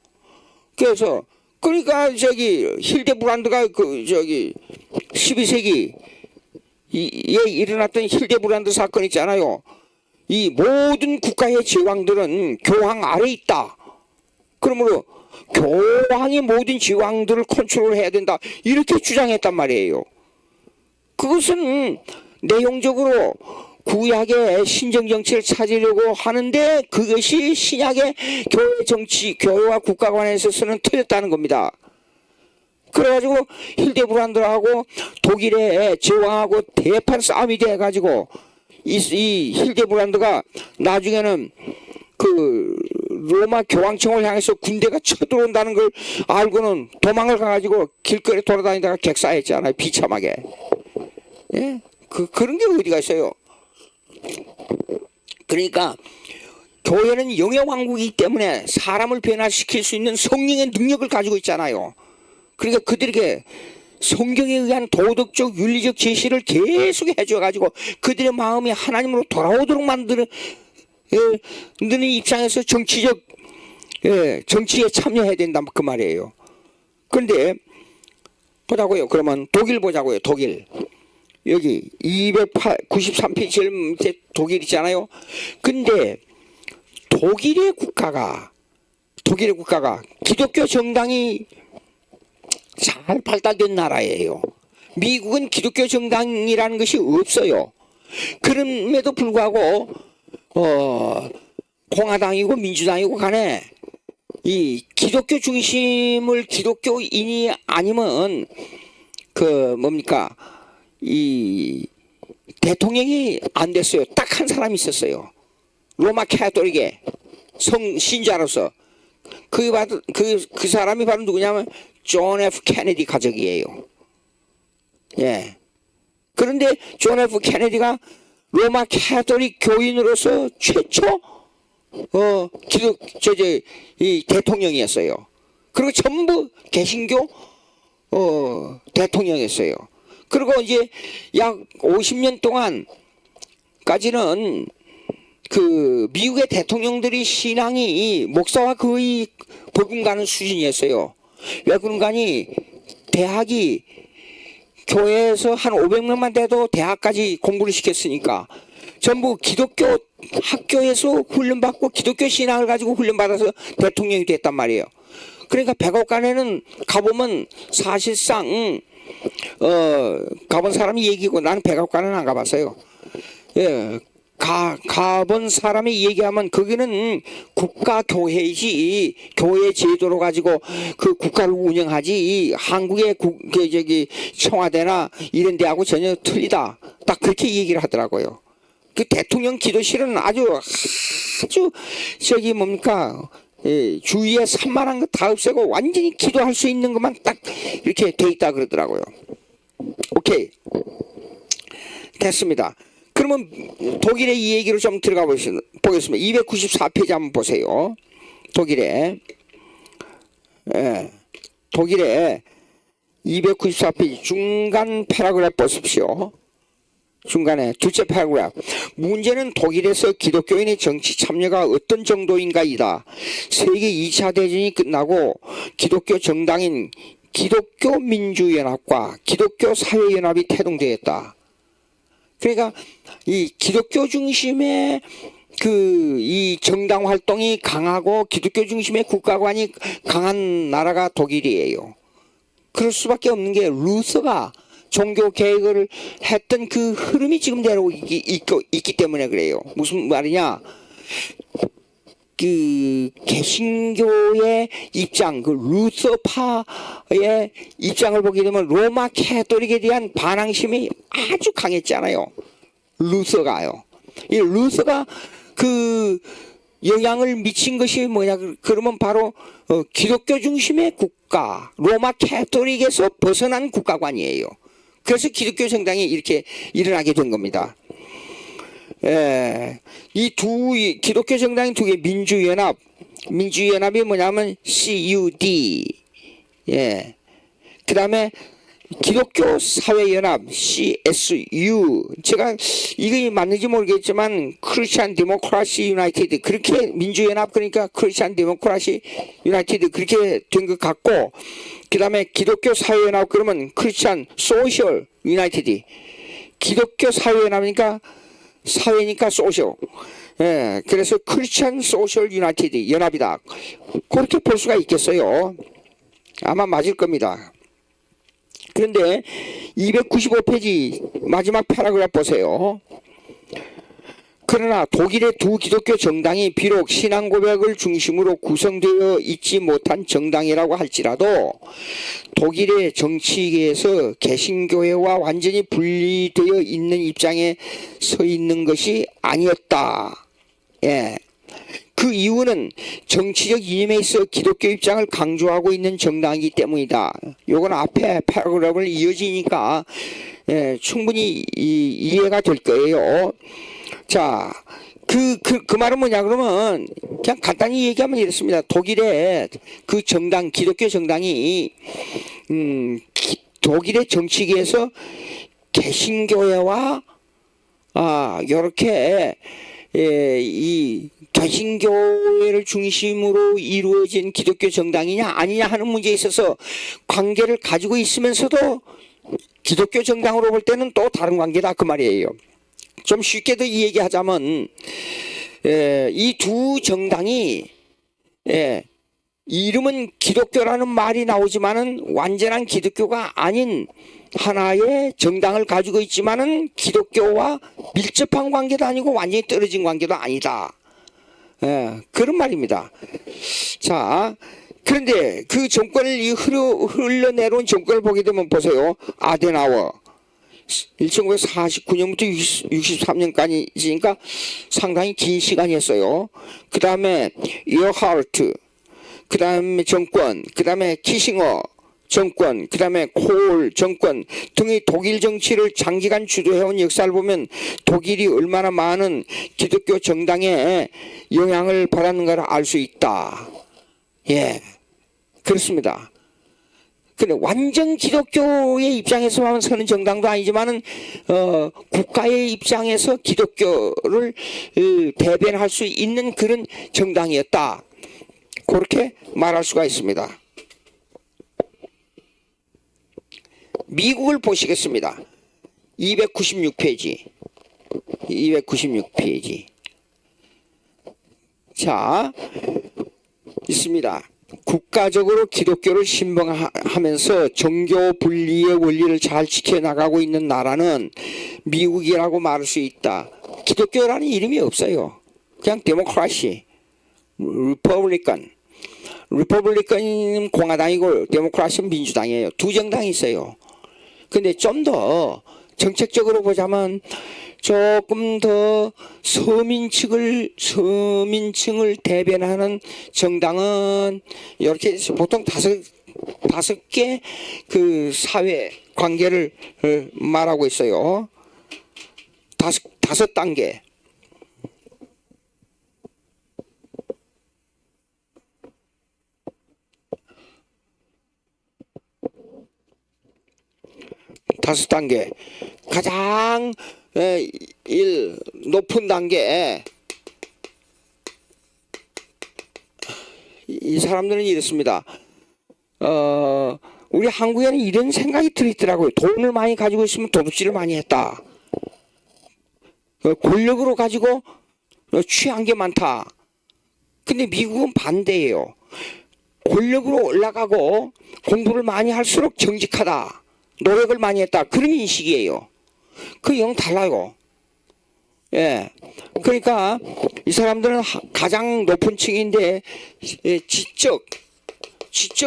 그래서 그러니까 힐데브란드가 12세기에 일어났던 힐데브란드 사건 있잖아요. 이 모든 국가의 제왕들은 교황 아래에 있다. 그러므로 교황이 모든 제왕들을 컨트롤해야 된다. 이렇게 주장했단 말이에요. 그것은 내용적으로 구약의 신정 정치를 찾으려고 하는데 그것이 신약의 교회 정치, 교회와 국가관에 있어서는 틀렸다는 겁니다. 그래가지고 힐데브란드하고 독일의 제왕하고 대판 싸움이 돼가지고 이 힐데브란드가 나중에는 그 로마 교황청을 향해서 군대가 쳐들어온다는 걸 알고는 도망을 가가지고 길거리에 돌아다니다가 객사했잖아요. 비참하게. 예? 그런 게 어디가 있어요. 그러니까 교회는 영의 왕국이기 때문에 사람을 변화시킬 수 있는 성령의 능력을 가지고 있잖아요. 그러니까 그들에게 성경에 의한 도덕적 윤리적 제시를 계속 해줘가지고 그들의 마음이 하나님으로 돌아오도록 만드는 입장에서 정치에 참여해야 된다 그 말이에요. 그런데 보자고요. 그러면 독일 보자고요. 독일. 여기 293페이지 제일 밑에 독일 있잖아요. 근데 독일의 국가가 기독교 정당이 잘 발달된 나라예요. 미국은 기독교 정당이라는 것이 없어요. 그럼에도 불구하고 공화당이고 민주당이고 간에 이 기독교 중심을 기독교인이 아니면 이 대통령이 안 됐어요. 딱 한 사람이 있었어요. 로마 캐톨릭의 신자로서 그 사람이 바로 누구냐면 존 F 케네디 가족이에요. 예. 그런데 존 F 케네디가 로마 캐톨릭 교인으로서 최초 이 대통령이었어요. 그리고 전부 개신교 대통령이었어요. 그리고 이제 약 50년 동안까지는 그 미국의 대통령들이 신앙이 목사와 거의 버금가는 수준이었어요. 왜 그런가니 대학이 교회에서 한 500명만 돼도 대학까지 공부를 시켰으니까 전부 기독교 학교에서 훈련받고 기독교 신앙을 가지고 훈련받아서 대통령이 됐단 말이에요. 그러니까 백악관에는 가보면 사실상 가본 사람이 얘기고 나는 백악관은 안 가봤어요. 예, 가본 사람이 얘기하면 거기는 국가 교회이지 교회 제도로 가지고 그 국가를 운영하지 한국의 청와대나 이런 데하고 전혀 틀리다. 딱 그렇게 얘기를 하더라고요. 그 대통령 기도실은 아주 주위에 산만한 거 다 없애고 완전히 기도할 수 있는 것만 딱 이렇게 돼 있다 그러더라고요. 오케이. 됐습니다. 그러면 독일의 이 얘기로 좀 들어가 보겠습니다. 294페이지 한번 보세요. 독일의 294페이지 중간 패러그래프 보십시오. 중간에 둘째 패러그래프. 문제는 독일에서 기독교인의 정치 참여가 어떤 정도인가이다. 세계 2차 대전이 끝나고 기독교 정당인 기독교 민주연합과 기독교 사회연합이 태동되었다. 그러니까 이 기독교 중심의 이 정당 활동이 강하고 기독교 중심의 국가관이 강한 나라가 독일이에요. 그럴 수밖에 없는 게 루서가 종교 개혁을 했던 그 흐름이 지금대로 있기 때문에 그래요. 무슨 말이냐? 그 개신교의 입장, 그 루서파의 입장을 보게 되면 로마 캐톨릭에 대한 반항심이 아주 강했잖아요. 루서가요. 이 루서가 그 영향을 미친 것이 뭐냐? 그러면 바로 기독교 중심의 국가, 로마 캐톨릭에서 벗어난 국가관이에요. 그래서 기독교 정당이 이렇게 일어나게 된 겁니다. 이 기독교 정당인 두 개 민주연합이 뭐냐면 CUD, 그 다음에 기독교 사회연합 CSU. 제가 이게 맞는지 모르겠지만 크리스천 데모크라시 유나이티드, 그렇게 민주연합, 그러니까 크리스천 데모크라시 유나이티드 그렇게 된 것 같고, 그 다음에 기독교 사회연합 그러면 크리스천 소셜 유나이티드, 기독교 사회연합이니까 사회니까 소셜, 그래서 크리스천 소셜 유나이티드 연합이다. 그렇게 볼 수가 있겠어요. 아마 맞을 겁니다. 그런데 295페이지 마지막 패러그래프 보세요. 그러나 독일의 두 기독교 정당이 비록 신앙 고백을 중심으로 구성되어 있지 못한 정당이라고 할지라도 독일의 정치계에서 개신교회와 완전히 분리되어 있는 입장에 서 있는 것이 아니었다. 그 이유는 정치적 이념에 있어 기독교 입장을 강조하고 있는 정당이기 때문이다. 요건 앞에 패러그래프를 이어지니까 충분히 이해가 될 거예요. 자, 그 말은 뭐냐 그러면 그냥 간단히 얘기하면 이렇습니다. 독일의 그 정당, 기독교 정당이 독일의 정치계에서 개신교회와 요렇게 이 개신교회를 중심으로 이루어진 기독교 정당이냐 아니냐 하는 문제에 있어서 관계를 가지고 있으면서도 기독교 정당으로 볼 때는 또 다른 관계다 그 말이에요. 좀 쉽게 더 이 얘기하자면 이 두 정당이 이름은 기독교라는 말이 나오지만은 완전한 기독교가 아닌 하나의 정당을 가지고 있지만은 기독교와 밀접한 관계도 아니고 완전히 떨어진 관계도 아니다. 그런 말입니다. 자, 그런데 그 정권을 흘러내려온 정권을 보게 되면 보세요. 아데나워 1949년부터 63년까지니까 상당히 긴 시간이었어요. 그 다음에 이어하르트, 그 다음에 정권, 그 다음에 키싱어 정권, 그 다음에 콜 정권 등의 독일 정치를 장기간 주도해온 역사를 보면 독일이 얼마나 많은 기독교 정당에 영향을 받았는가를 알 수 있다. 그렇습니다. 근데 완전 기독교의 입장에서만 서는 정당도 아니지만은 국가의 입장에서 기독교를 대변할 수 있는 그런 정당이었다. 그렇게 말할 수가 있습니다. 미국을 보시겠습니다. 296페이지. 296페이지. 자, 있습니다. 국가적으로 기독교를 신봉하면서 정교 분리의 원리를 잘 지켜나가고 있는 나라는 미국이라고 말할 수 있다. 기독교라는 이름이 없어요. 그냥 데모크라시, 리퍼블리컨은 공화당이고 데모크라시는 민주당이에요. 두 정당이 있어요. 근데 좀 더 정책적으로 보자면 조금 더 서민층을 대변하는 정당은 이렇게 보통 다섯 개 그 사회 관계를 말하고 있어요. 다섯 단계. 다섯 단계. 가장 높은 단계. 이 사람들은 이렇습니다. 우리 한국에는 이런 생각이 들있더라고요. 돈을 많이 가지고 있으면 도둑질을 많이 했다. 권력으로 가지고 취한 게 많다. 근데 미국은 반대예요. 권력으로 올라가고 공부를 많이 할수록 정직하다. 노력을 많이 했다. 그런 인식이에요. 그 영 달라요. 예. 그러니까 이 사람들은 가장 높은 층인데 지적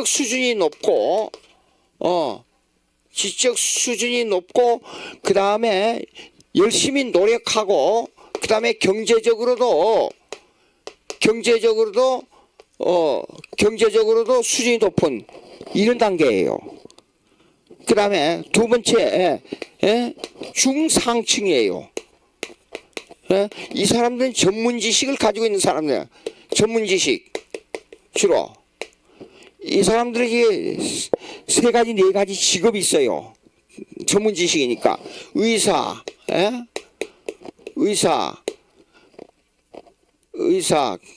수준이 높고 지적 수준이 높고 그 다음에 열심히 노력하고 그 다음에 경제적으로도 수준이 높은 이런 단계예요. 그 다음에 두 번째 중상층이에요. 이 사람들은 전문 지식을 가지고 있는 사람들. 전문 지식 주로 이 사람들에게 세 가지 네 가지 직업이 있어요. 전문 지식이니까 의사,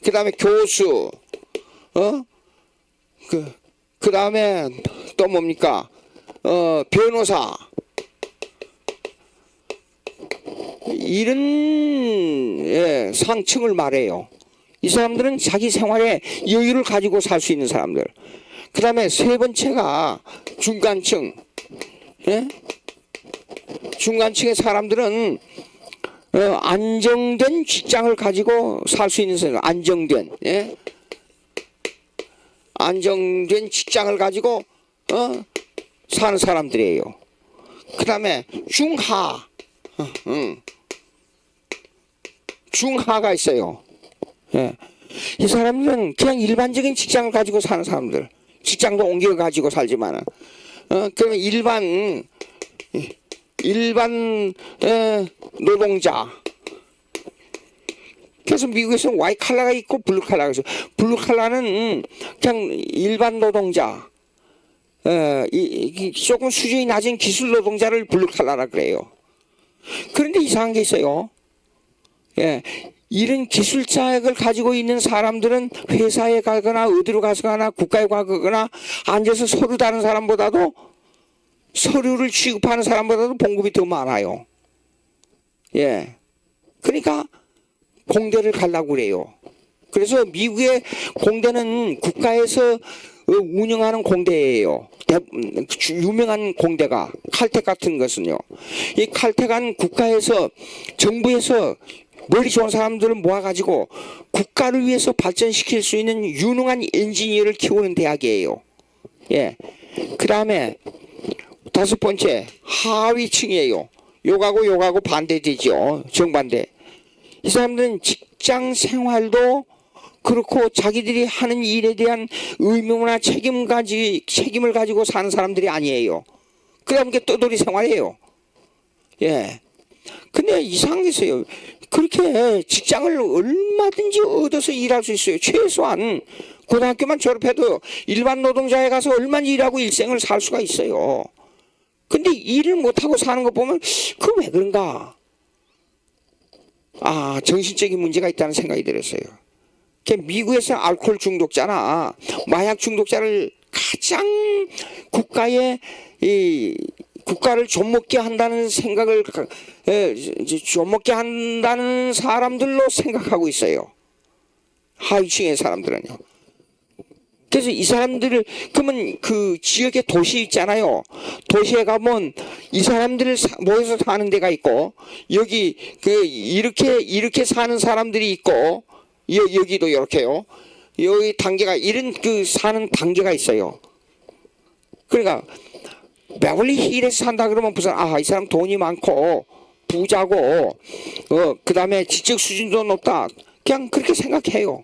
그 다음에 교수, 그 다음에 또 뭡니까? 변호사. 이런 상층을 말해요. 이 사람들은 자기 생활에 여유를 가지고 살 수 있는 사람들. 그 다음에 세 번째가 중간층. 중간층의 사람들은 안정된 직장을 가지고 살 수 있는 사람. 안정된 직장을 가지고 사는 사람들이에요. 그 다음에 중하가 있어요. 이 사람들은 그냥 일반적인 직장을 가지고 사는 사람들. 직장도 옮겨 가지고 살지만 그러면 일반 노동자. 그래서 미국에서는 와이트 칼라가 있고 블루 칼라가 있어요. 블루 칼라는 그냥 일반 노동자. 조금 수준이 낮은 기술 노동자를 블루 칼라라 그래요. 그런데 이상한 게 있어요. 이런 기술 자격을 가지고 있는 사람들은 회사에 가거나 어디로 가거나 국가에 가거나 앉아서 서류 다는 사람보다도 서류를 취급하는 사람보다도 봉급이 더 많아요. 그러니까 공대를 가려고 그래요. 그래서 미국의 공대는 국가에서 운영하는 공대예요. 유명한 공대가 칼텍 같은 것은요. 이 칼텍은 국가에서 정부에서 머리 좋은 사람들을 모아가지고 국가를 위해서 발전시킬 수 있는 유능한 엔지니어를 키우는 대학이에요. 그 다음에 다섯 번째 하위층이에요. 요가고 반대되죠. 정반대. 이 사람들은 직장 생활도 그렇고 자기들이 하는 일에 대한 의무나 책임을 가지고 사는 사람들이 아니에요. 그다음 게 떠돌이 생활이에요. 근데 이상한 게 있어요. 그렇게 직장을 얼마든지 얻어서 일할 수 있어요. 최소한 고등학교만 졸업해도 일반 노동자에 가서 얼마든지 일하고 일생을 살 수가 있어요. 근데 일을 못하고 사는 거 보면 그거 왜 그런가? 정신적인 문제가 있다는 생각이 들었어요. 미국에서 알코올 중독자나 마약 중독자를 가장 국가를 좀먹게 한다는 생각을 좀먹게 한다는 사람들로 생각하고 있어요. 하위층의 사람들은요. 그래서 이 사람들을 그러면 그 지역에 도시 있잖아요. 도시에 가면 이 사람들을 모여서 사는 데가 있고 여기 이렇게 사는 사람들이 있고 여기도 이렇게요. 여기 단계가 이런 사는 단계가 있어요. 그러니까 베벌리 힐에서 산다 그러면 무슨 이 사람 돈이 많고 부자고 그 다음에 지적 수준도 높다. 그냥 그렇게 생각해요.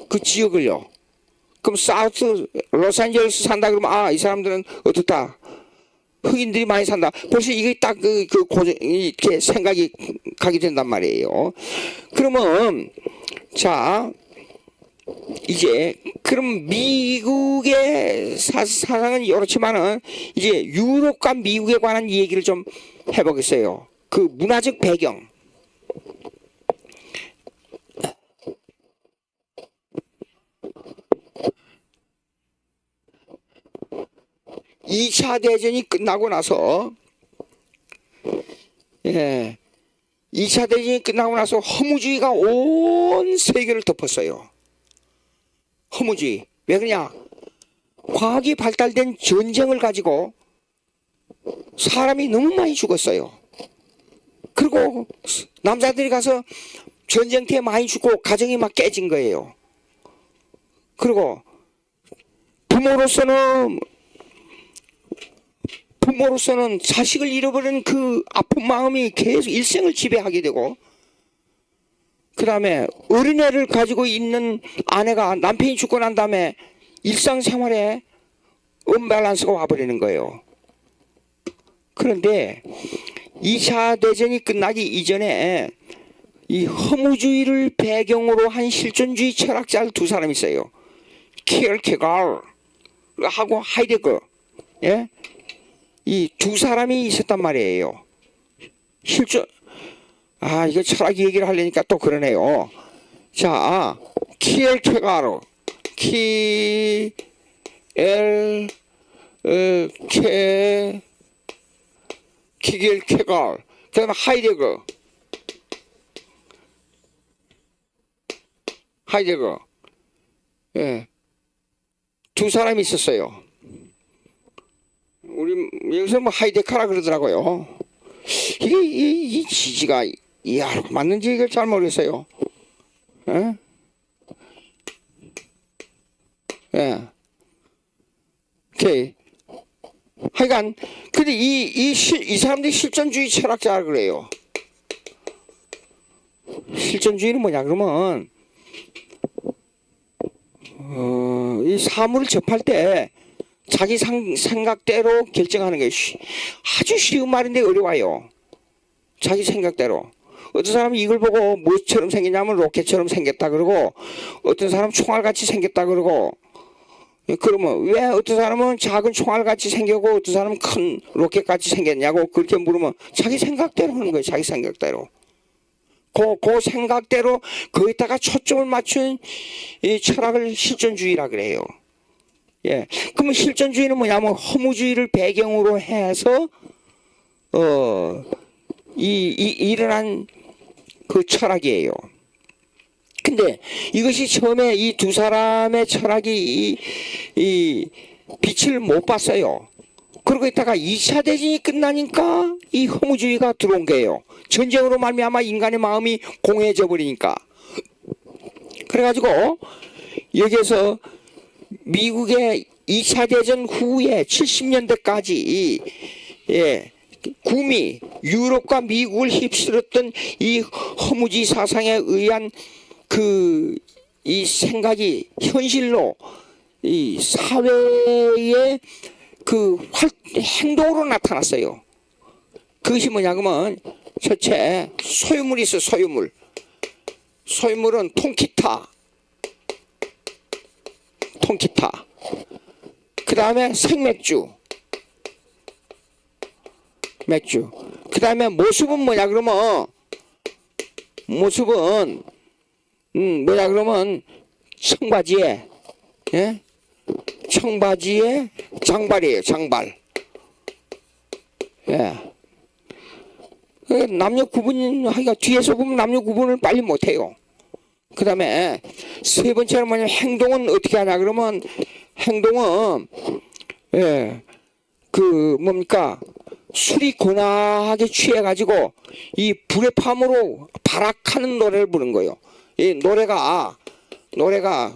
그 지역을요. 그럼 사우스 로스앤젤레스 산다 그러면 이 사람들은 어떻다. 흑인들이 많이 산다. 벌써 이게 딱 이렇게 생각이 가게 된단 말이에요. 그러면 자 이제 그럼 미국의 사상은 이렇지만은 이제 유럽과 미국에 관한 얘기를 좀 해보겠어요. 그 문화적 배경. 2차 대전이 끝나고 나서 2차 대전이 끝나고 나서 허무주의가 온 세계를 덮었어요. 허무주의. 왜 그러냐? 과학이 발달된 전쟁을 가지고 사람이 너무 많이 죽었어요. 그리고 남자들이 가서 전쟁터에 많이 죽고 가정이 막 깨진 거예요. 그리고 부모로서는 자식을 잃어버린 그 아픈 마음이 계속 일생을 지배하게 되고, 그 다음에 어린애를 가지고 있는 아내가 남편이 죽고 난 다음에 일상생활에 언밸런스가 와버리는 거예요. 그런데 2차 대전이 끝나기 이전에 이 허무주의를 배경으로 한 실존주의 철학자 두 사람이 있어요. 키르케가르하고 하이데거. 예? 이 두 사람이 있었단 말이에요. 이거 철학 얘기를 하려니까 또 그러네요. 자, 키르케가르. 키르케가르. 그 다음에 하이데거. 예. 두 사람이 있었어요. 우리 여기서 뭐 하이데카라 그러더라고요. 이게 이 지지가 맞는지 이걸 잘 모르겠어요. 예? 예. 오케이. 하여간 근데 이 사람들이 실존주의 철학자라 그래요. 실존주의는 뭐냐 그러면 이 사물을 접할 때 자기 생각대로 결정하는 게 아주 쉬운 말인데 어려워요. 자기 생각대로. 어떤 사람은 이걸 보고 뭐처럼 생겼냐면 로켓처럼 생겼다 그러고, 어떤 사람은 총알같이 생겼다 그러고, 그러면 왜 어떤 사람은 작은 총알같이 생겼고 어떤 사람은 큰 로켓같이 생겼냐고 그렇게 물으면 자기 생각대로 하는 거예요. 자기 생각대로. 그 생각대로 거기다가 초점을 맞춘 이 철학을 실존주의라 그래요. 예. 그러면 실존주의는 뭐냐면 허무주의를 배경으로 해서 일어난 그 철학이에요. 근데 이것이 처음에 이 두 사람의 철학이 이 빛을 못 봤어요. 그러고 있다가 2차 대전이 끝나니까 이 허무주의가 들어온 거예요. 전쟁으로 말미암아 인간의 마음이 공해져 버리니까. 그래가지고 여기에서 미국의 2차 대전 후에 70년대까지 구미 유럽과 미국을 휩쓸었던 이 허무주의 사상에 의한 이 생각이 현실로 이 사회의 행동으로 나타났어요. 그것이 뭐냐 그러면 첫째 소유물이 있어. 소유물은 통기타. 그 다음에 생맥주. 그 다음에 모습은 뭐냐 그러면 청바지에 장발이에요. 장발. 예. 남녀 구분하기가 뒤에서 보면 남녀 구분을 빨리 못해요. 그 다음에 세 번째는 뭐냐면 행동은 어떻게 하냐 그러면 행동은 술이 고나하게 취해가지고 이 불의 팜으로 발악하는 노래를 부른 거예요. 이 노래가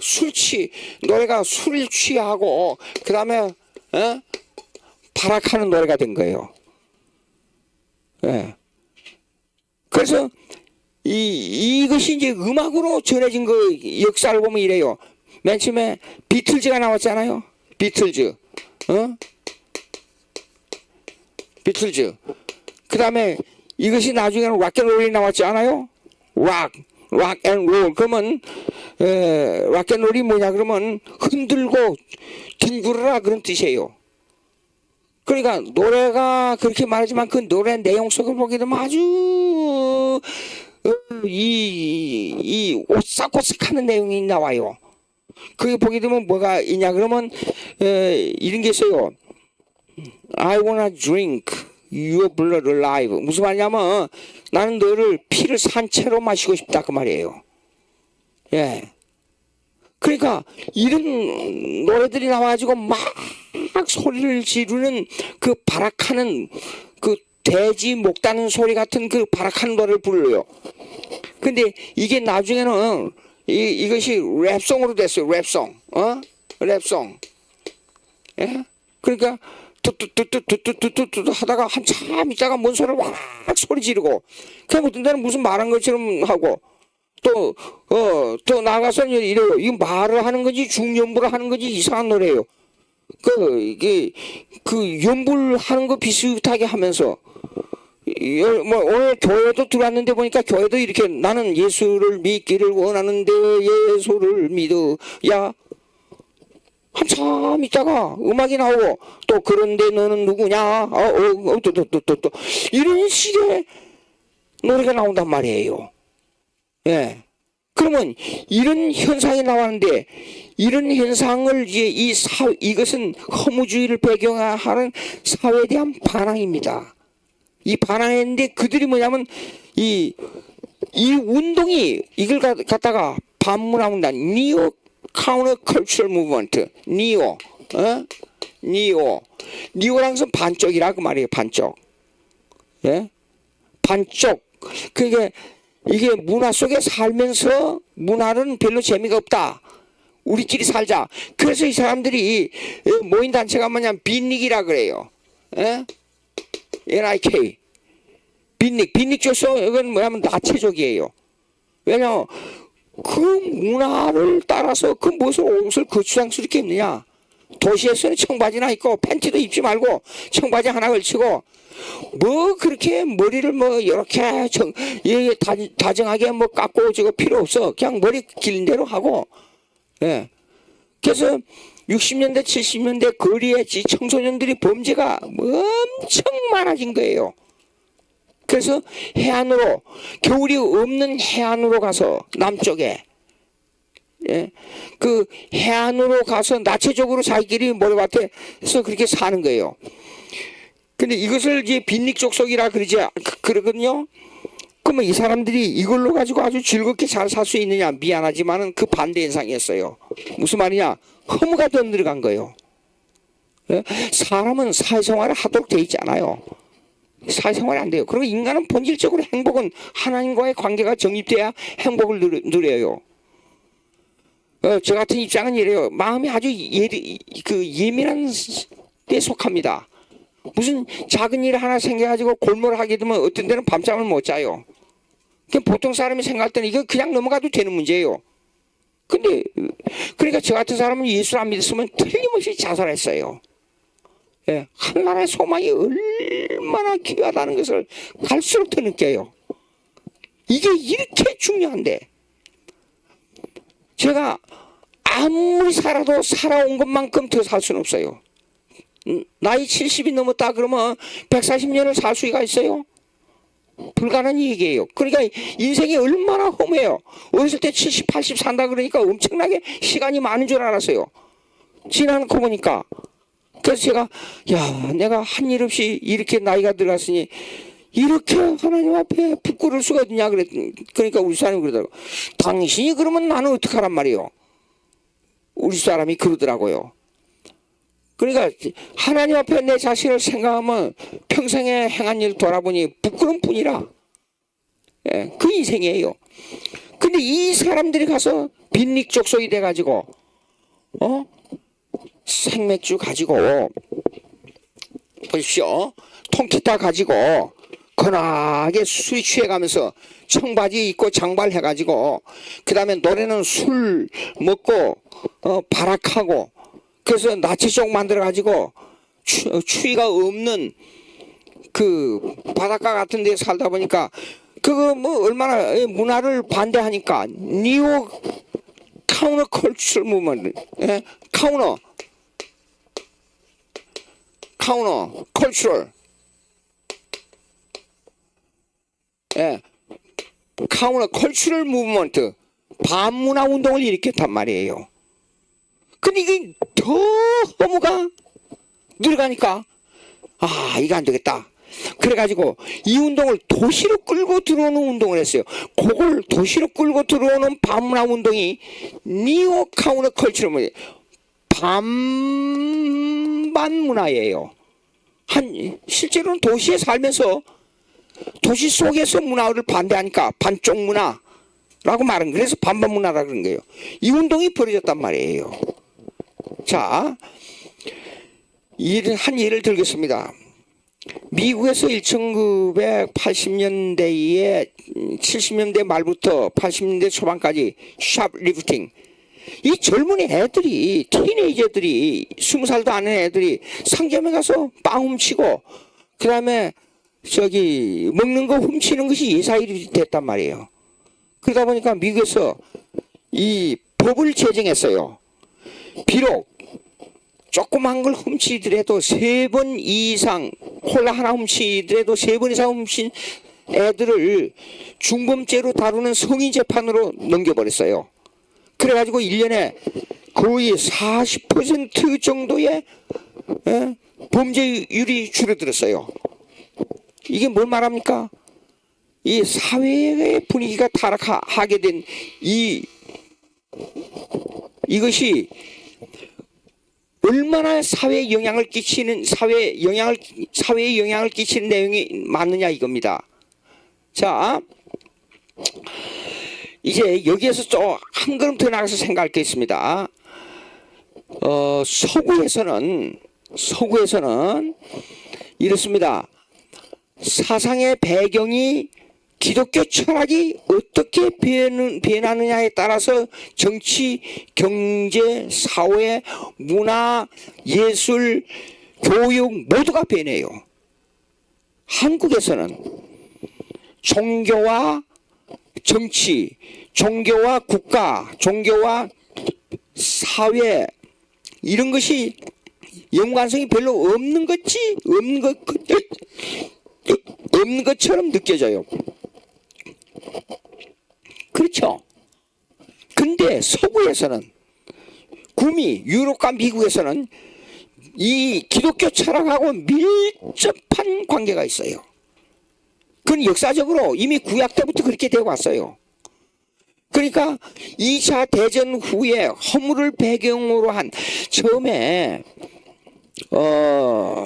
술을 취하고 그 다음에 발악하는 노래가 된 거예요. 예. 그래서 이것이 이제 음악으로 전해진 그 역사를 보면 이래요. 맨 처음에 비틀즈가 나왔잖아요. 비틀즈. 비틀즈. 그 다음에 이것이 나중에는 락앤롤이 나왔지 않아요? 락앤롤. 그러면 락앤롤이 뭐냐 그러면 흔들고 뒹구르라 그런 뜻이에요. 그러니까 노래가 그렇게 말하지만 그 노래 내용 속을 보게 되면 아주 이 오싹오싹하는 내용이 나와요. 그게 보게 되면 뭐가 있냐 그러면 이런 게 있어요. I wanna drink your blood alive. 무슨 말이냐면 나는 너를 피를 산채로 마시고 싶다 그 말이에요. 예. 그러니까 이런 노래들이 나와가지고 막 소리를 지르는 그 발악하는 그 돼지 목 따는 소리 같은 그 발악하는 노래를 불러요. 근데 이게 나중에는 이것이 랩송으로 됐어요. 랩송. 랩송. 예? 그러니까 뚜뚜뚜뚜뚜뚜뚜뚜 하다가 한참 있다가 뭔 소리를 막 소리 지르고 그냥 어떤 데는 무슨 말한 것처럼 하고 또 나가서 이래요. 이거 말을 하는 건지 중연부를 하는 건지 이상한 노래예요. 그 연불하는 거 비슷하게 하면서 뭐 오늘 교회도 들어왔는데 보니까 교회도 이렇게 나는 예수를 믿기를 원하는데 예수를 믿어야 한참 있다가 음악이 나오고 또 그런데 너는 누구냐 또 이런 식의 노래가 나온단 말이에요. 예. 그러면 이런 현상이 나왔는데 이런 현상을 이제 이것은 허무주의를 배경화하는 사회에 대한 반항입니다. 이 반항했는데 그들이 뭐냐면 이 운동이 이걸 갖다가 반문합니다. 니오 카운터 컬처럴 무브먼트. 니오라는 것은 반쪽이라 그 말이에요. 반쪽. 예? 반쪽. 이게 문화 속에 살면서 문화는 별로 재미가 없다. 우리끼리 살자. 그래서 이 사람들이 모인 단체가 뭐냐면 빈닉이라 그래요. 예? NIK. 빈닉 쪽에서 이건 뭐냐면 나체족이에요. 왜냐면 그 문화를 따라서 그 무슨 옷을 거추장스럽게 게 입느냐. 도시에서는 청바지나 입고 팬티도 입지 말고 청바지 하나 걸치고 뭐 그렇게 머리를 뭐 이렇게 다정하게 뭐 깎고 저거 필요 없어. 그냥 머리 긴 대로 하고. 예. 그래서 60년대 70년대 거리에 청소년들이 범죄가 엄청 많아진 거예요. 그래서 해안으로 겨울이 없는 해안으로 가서 남쪽에 그 해안으로 가서 나체적으로 자기끼리 모래밭에서 그렇게 사는 거예요. 근데 이것을 이제 빈닉족속이라 그러거든요. 그러면 이 사람들이 이걸로 가지고 아주 즐겁게 잘 살 수 있느냐? 미안하지만은 그 반대 현상이었어요. 무슨 말이냐? 허무가 더 들어간 거예요. 사람은 사회생활을 하도록 돼 있지 않아요. 사회생활이 안 돼요. 그리고 인간은 본질적으로 행복은 하나님과의 관계가 정립돼야 행복을 누려요. 저 같은 입장은 이래요. 마음이 아주 예민한 데 속합니다. 무슨 작은 일 하나 생겨가지고 골몰을 하게 되면 어떤 데는 밤잠을 못 자요. 보통 사람이 생각할 때는 이거 그냥 넘어가도 되는 문제예요. 근데 그러니까 저 같은 사람은 예수를 안 믿었으면 틀림없이 자살했어요. 예, 한나라의 소망이 얼마나 귀하다는 것을 갈수록 더 느껴요. 이게 이렇게 중요한데 제가 아무리 살아도 살아온 것만큼 더 살 수는 없어요. 나이 70이 넘었다 그러면 140년을 살 수가 있어요? 불가능한 얘기예요. 그러니까 인생이 얼마나 험해요. 어렸을 때 70, 80 산다 그러니까 엄청나게 시간이 많은 줄 알았어요. 지나고 보니까. 그래서 제가 내가 한 일 없이 이렇게 나이가 들어갔으니 이렇게 하나님 앞에 부끄러울 수가 있냐 그러니까 우리 사람이 그러더라고. 당신이 그러면 나는 어떡하란 말이에요. 우리 사람이 그러더라고요. 그러니까 하나님 앞에 내 자신을 생각하면 평생에 행한 일 돌아보니 부끄러운 뿐이라. 예, 그 인생이에요. 근데 이 사람들이 가서 빈닉 족속이 돼가지고 생맥주 가지고 보십시오. 통기타 가지고 건하게 술이 취해가면서 청바지 입고 장발해가지고 그 다음에 노래는 술 먹고 발악하고 그래서 나치족 만들어가지고 추위가 없는 그 바닷가 같은 데 살다 보니까 그거 뭐 얼마나 문화를 반대하니까 니오 카우너 컬처럴 무브먼트, 카우너 컬처럴, 카우너 컬처럴 무브먼트, 반문화 운동을 일으켰단 말이에요. 근데 이게 더 허무가 늘어가니까 이거 안 되겠다. 그래가지고 이 운동을 도시로 끌고 들어오는 운동을 했어요. 그걸 도시로 끌고 들어오는 반문화 운동이 니오 카우너 컬처럴 반반 문화예요. 실제로는 도시에 살면서 도시 속에서 문화를 반대하니까 반쪽 문화라고 말은, 그래서 반반 문화라 그런 거예요. 이 운동이 벌어졌단 말이에요. 자, 한 예를 들겠습니다. 미국에서 1980년대에 70년대 말부터 80년대 초반까지 샵리프팅, 이 젊은 애들이, 티네이저들이, 20살도 안 된 애들이 상점에 가서 빵 훔치고 그 다음에 먹는 거 훔치는 것이 예사일이 됐단 말이에요. 그러다 보니까 미국에서 이 법을 제정했어요. 비록 조그만 걸 훔치더라도 3번 이상, 콜라 하나 훔치더라도 3번 이상 훔친 애들을 중범죄로 다루는 성인 재판으로 넘겨버렸어요. 그래가지고 1년에 거의 40% 정도의 범죄율이 줄어들었어요. 이게 뭘 말합니까? 이 사회의 분위기가 타락하게 된 이것이 얼마나 사회에 영향을 끼치는 내용이 맞느냐 이겁니다. 자, 이제 여기에서 또 한 걸음 더 나가서 생각할 게 있습니다. 서구에서는 이렇습니다. 사상의 배경이 기독교 철학이 어떻게 변하느냐에 따라서 정치, 경제, 사회, 문화, 예술, 교육 모두가 변해요. 한국에서는 종교와 정치, 종교와 국가, 종교와 사회, 이런 것이 연관성이 별로 없는 것처럼 느껴져요. 그렇죠? 근데 서구에서는, 유럽과 미국에서는 이 기독교 철학하고 밀접한 관계가 있어요. 그건 역사적으로 이미 구약 때부터 그렇게 되어 왔어요. 그러니까 2차 대전 후에 허물을 배경으로 한, 처음에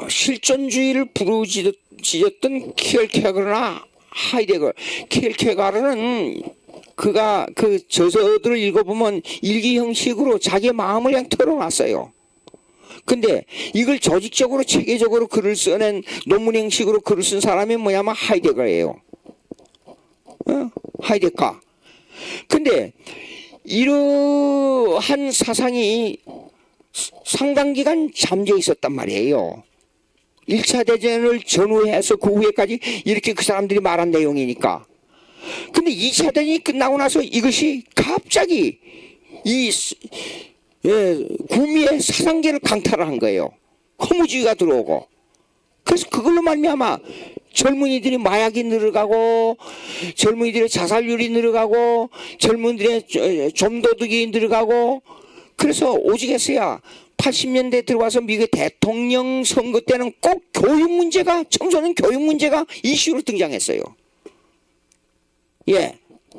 실존주의를 부르짖었던 키엘케가르나 하이데거, 키엘케가르는 그가 그 저서들을 읽어보면 일기 형식으로 자기의 마음을 그냥 털어놨어요. 근데 이걸 조직적으로 체계적으로 글을 써낸 논문 형식으로 글을 쓴 사람이 뭐냐면 하이데거예요. 하이데거. 근데 이러한 사상이 상당 기간 잠재 있었단 말이에요. 1차 대전을 전후해서 그 후에까지 이렇게 그 사람들이 말한 내용이니까. 근데 2차 대전이 끝나고 나서 이것이 갑자기 구미의 사상계를 강탈을 한 거예요. 허무주의가 들어오고. 그래서 그걸로 말미암아 젊은이들이 마약이 늘어가고, 젊은이들의 자살률이 늘어가고, 젊은이들의 좀도둑이 늘어가고. 그래서 오직에서야 80년대 들어와서 미국의 대통령 선거 때는 꼭 청소년 교육 문제가 이슈로 등장했어요.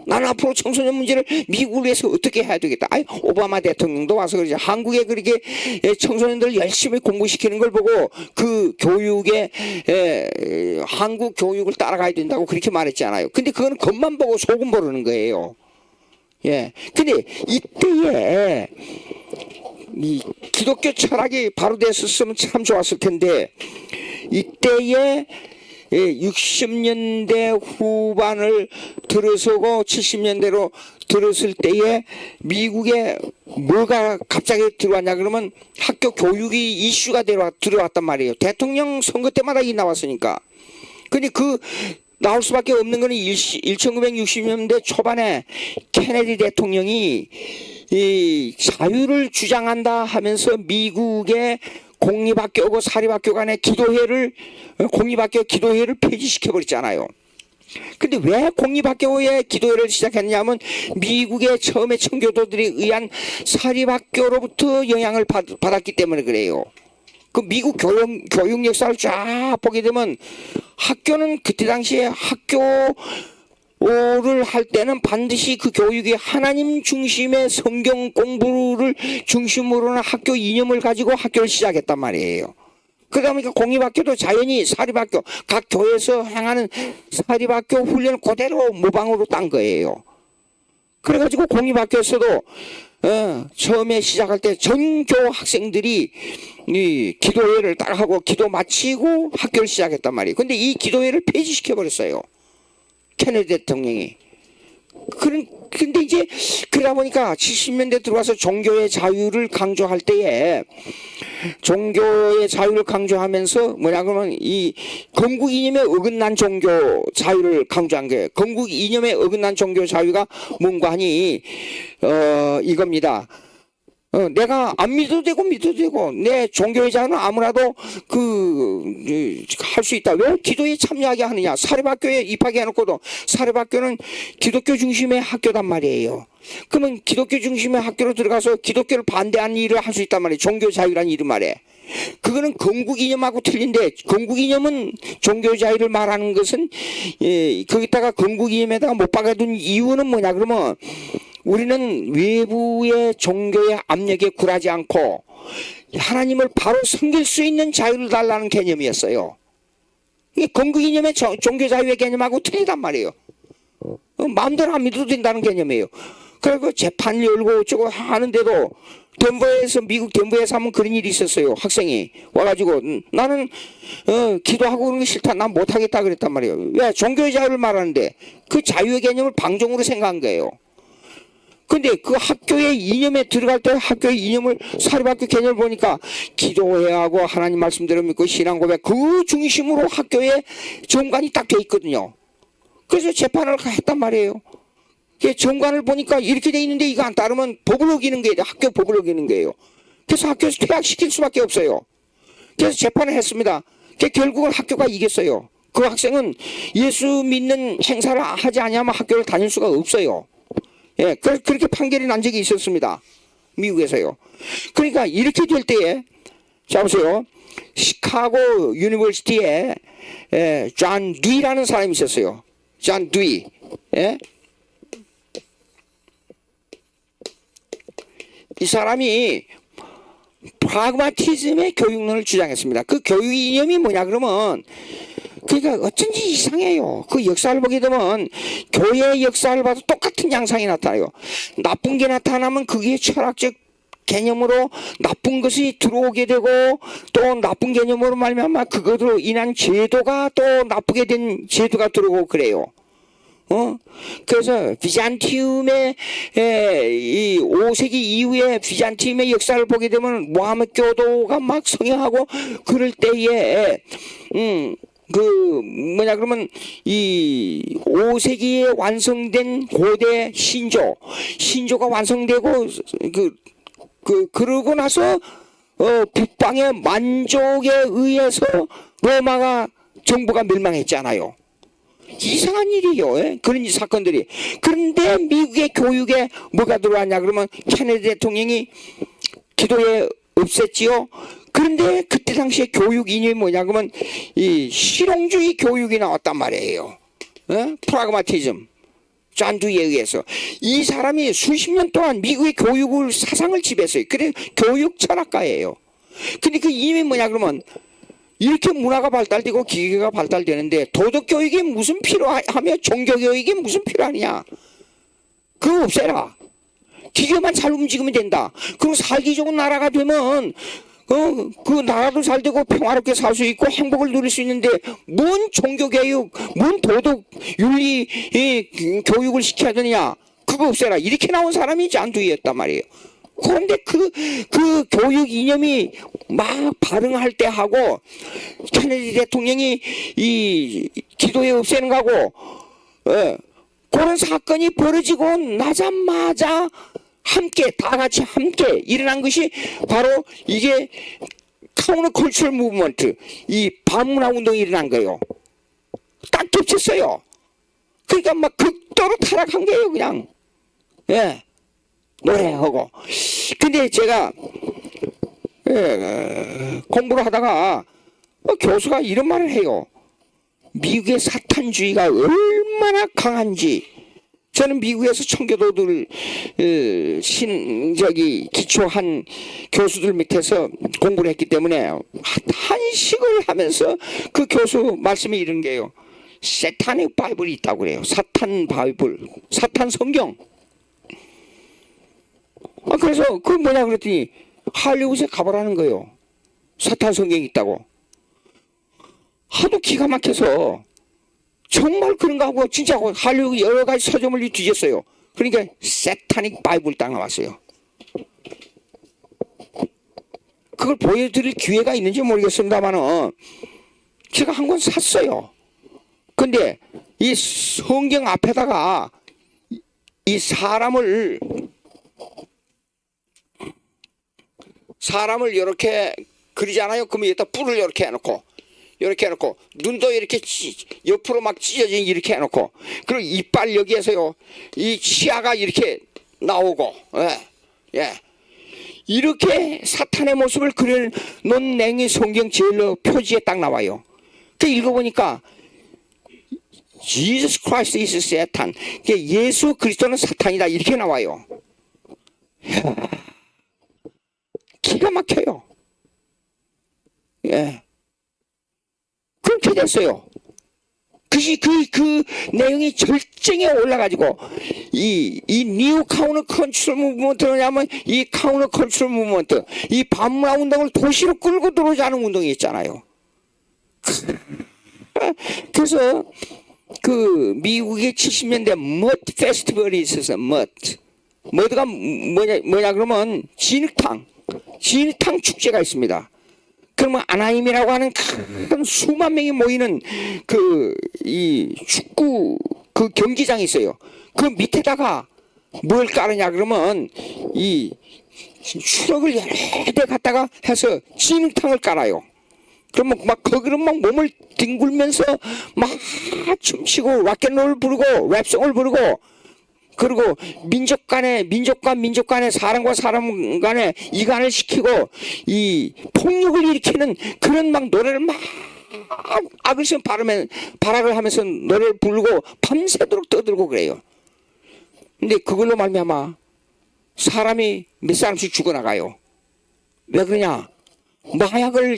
나는 앞으로 청소년 문제를 미국을 위해서 어떻게 해야 되겠다. 오바마 대통령도 와서 그러죠. 한국에 그렇게 청소년들을 열심히 공부시키는 걸 보고 그 교육에 한국 교육을 따라가야 된다고 그렇게 말했잖아요. 근데 그거는 겉만 보고 속은 모르는 거예요. 근데 이때에 이 기독교 철학이 바로 됐었으면 참 좋았을 텐데, 이때에 60년대 후반을 들어서고 70년대로 들었을 때에 미국에 뭐가 갑자기 들어왔냐 그러면 학교 교육이 이슈가 들어왔단 말이에요. 대통령 선거 때마다 이 나왔으니까. 근데 그 나올 수밖에 없는 거는 1960년대 초반에 케네디 대통령이 이 자유를 주장한다 하면서 미국의 공립학교하고 사립학교 간의 공립학교 기도회를 폐지시켜 버렸잖아요. 근데 왜 공립학교의 기도회를 시작했냐면 미국의 처음에 청교도들에 의한 사립학교로부터 영향을 받았기 때문에 그래요. 그 미국 교육 역사를 쫙 보게 되면 학교는 그때 당시에 학교를 할 때는 반드시 그 교육이 하나님 중심의 성경 공부를 중심으로 는 학교 이념을 가지고 학교를 시작했단 말이에요. 그러다 보니까 공립학교도 자연히 사립학교, 각 교회에서 행하는 사립학교 훈련을 그대로 모방으로 딴 거예요. 그래가지고 공립학교에서도 처음에 시작할 때 전교 학생들이 이 기도회를 따라하고 기도 마치고 학교를 시작했단 말이에요. 근데 이 기도회를 폐지시켜 버렸어요. 케네디 대통령이. 근데 이제 그러다 보니까 70년대 들어와서 종교의 자유를 강조할 때에 종교의 자유를 강조하면서 뭐냐 그러면 이 건국 이념에 어긋난 종교 자유를 강조한 거예요. 건국 이념에 어긋난 종교 자유가 뭔가 하니 이겁니다. 내가 안 믿어도 되고 내 종교의 자유는 아무라도 할 수 있다. 왜 기도에 참여하게 하느냐? 사립학교에 입학해 놓고도 사립학교는 기독교 중심의 학교단 말이에요. 그러면 기독교 중심의 학교로 들어가서 기독교를 반대하는 일을 할 수 있단 말이에요. 종교 자유라는 이름 아래. 그거는 건국 이념하고 틀린데 건국 이념은 종교 자유를 말하는 것은 거기다가 건국 이념에다가 못 박아둔 이유는 뭐냐 그러면 우리는 외부의 종교의 압력에 굴하지 않고 하나님을 바로 섬길 수 있는 자유를 달라는 개념이었어요. 이게 건국 이념의 종교 자유의 개념하고 틀리단 말이에요. 마음대로 안 믿어도 된다는 개념이에요. 그리고 재판 열고 어쩌고 하는데도 미국 덴버에서 한번 그런 일이 있었어요. 학생이 와가지고 나는 기도하고 그런 거 싫다. 난 못하겠다 그랬단 말이에요. 왜? 종교의 자유를 말하는데 그 자유의 개념을 방종으로 생각한 거예요. 근데 그 학교의 이념에 들어갈 때 학교의 이념을 사립학교 개념을 보니까 기도해야 하고 하나님 말씀대로 믿고 신앙 고백 그 중심으로 학교의 정관이 딱 돼 있거든요. 그래서 재판을 했단 말이에요. 정관을 보니까 이렇게 돼 있는데 이거 안 따르면 법을 어기는 거예요. 학교 법을 어기는 거예요. 그래서 학교에서 퇴학시킬 수밖에 없어요. 그래서 재판을 했습니다. 결국은 학교가 이겼어요. 그 학생은 예수 믿는 행사를 하지 않으면 학교를 다닐 수가 없어요. 예, 그렇게 판결이 난 적이 있었습니다. 미국에서요. 그러니까 이렇게 될 때에 자 보세요. 시카고 유니버시티에 존 듀이라는 사람이 있었어요. 존 듀이. 예? 이 사람이 프라그마티즘의 교육론을 주장했습니다. 그 교육 이념이 뭐냐 그러면 그러니까 어쩐지 이상해요. 그 역사를 보게 되면 교회의 역사를 봐도 똑같은 양상이 나타나요. 나쁜 게 나타나면 그게 철학적 개념으로 나쁜 것이 들어오게 되고 또 나쁜 개념으로 말미암아 그것으로 인한 제도가 또 나쁘게 된 제도가 들어오고 그래요. 그래서 비잔티움의 이 5세기 이후에 비잔티움의 역사를 보게 되면 모하메드 교도가 막 성행하고 그럴 때에 그러면 이 5세기에 완성된 고대 신조가 완성되고 그러고 나서 북방의 만족에 의해서 로마가 정부가 멸망했잖아요. 이상한 일이에요. 그런 사건들이. 그런데 미국의 교육에 뭐가 들어왔냐 그러면 케네디 대통령이 기도에 없앴지요. 그런데 그때 당시에 교육 이념이 뭐냐 그러면 이 실용주의 교육이 나왔단 말이에요. 프라그마티즘. 존 듀이에 의해서. 이 사람이 수십 년 동안 미국의 교육을 사상을 지배했어요. 그래 교육 철학가예요. 근데 그 이념이 뭐냐 그러면 이렇게 문화가 발달되고 기계가 발달되는데 도덕교육이 무슨 필요하며 종교교육이 무슨 필요하냐. 그거 없애라. 기계만 잘 움직이면 된다. 그리고 살기 좋은 나라가 되면 그 나라도 잘 되고 평화롭게 살 수 있고 행복을 누릴 수 있는데 뭔 종교교육, 뭔 도덕, 윤리 교육을 시켜야 되느냐. 그거 없애라. 이렇게 나온 사람이 잔두이였단 말이에요. 그런데 그 교육 이념이 막 발흥할 때 하고 케네디 대통령이 이 기도회 없애는 거하고 그런 사건이 벌어지고 나자마자 함께 다 같이 함께 일어난 것이 바로 이게 카운터 컬처럴 무브먼트, 이 반문화 운동이 일어난 거예요. 딱 겹쳤어요. 그러니까 막 극도로 타락한 거예요, 그냥. 예, 노래하고. 근데 제가 공부를 하다가 교수가 이런 말을 해요. 미국의 사탄주의가 얼마나 강한지. 저는 미국에서 청교도들 기초한 교수들 밑에서 공부를 했기 때문에 한식을 하면서 그 교수 말씀이 이런 게요. 사탄의 바이블이 있다고 그래요. 사탄 바이블, 사탄 성경. 그래서 그 뭐냐 그랬더니 할리우드에 가보라는 거예요. 사탄 성경이 있다고. 하도 기가 막혀서 정말 그런가 하고 진짜 할리우드 여러 가지 서점을 뒤졌어요. 그러니까 사타닉 바이블 딱 나왔어요. 그걸 보여드릴 기회가 있는지 모르겠습니다만은 제가 한 권 샀어요. 근데 이 성경 앞에다가 이 사람을 이렇게 그리잖아요. 그러면 여기다 뿔을 이렇게 해놓고 눈도 이렇게 옆으로 막 찢어진 이렇게 해놓고 그리고 이빨 여기에서요 이 치아가 이렇게 나오고 이렇게 사탄의 모습을 그려놓은 냉이 성경 제일 표지에 딱 나와요. 그 읽어보니까 Jesus Christ is Satan. 예수 그리스도는 사탄이다 이렇게 나와요. 기가 막혀요. 예. 그렇게 됐어요. 그 내용이 절정에 올라가지고 이 뉴 카운터 컨트롤 무브먼트냐면 이 카운터 컨트롤 무브먼트, 이 반문화 운동을 도시로 끌고 들어오자 하는 운동이 있잖아요. 그래서 그 미국의 70년대 머드 페스티벌이 있어서 머드가 뭐냐 그러면 진흙탕 축제가 있습니다. 그러면 아나임이라고 하는 큰 수만 명이 모이는 이 축구 그 경기장이 있어요. 그 밑에다가 뭘 깔으냐 그러면 이 추럭을 여러 대 갖다가 해서 진흙탕을 깔아요. 그러면 막 거기로 막 몸을 뒹굴면서 막 춤추고 락앤롤 부르고 랩송을 부르고 그리고 민족 간의 사람과 사람 간의 이간을 시키고 이 폭력을 일으키는 그런 막 노래를 막 악을 발악을 하면서 노래를 부르고 밤새도록 떠들고 그래요. 근데 그걸로 말미암아 사람이 몇 사람씩 죽어나가요. 왜 그러냐? 마약을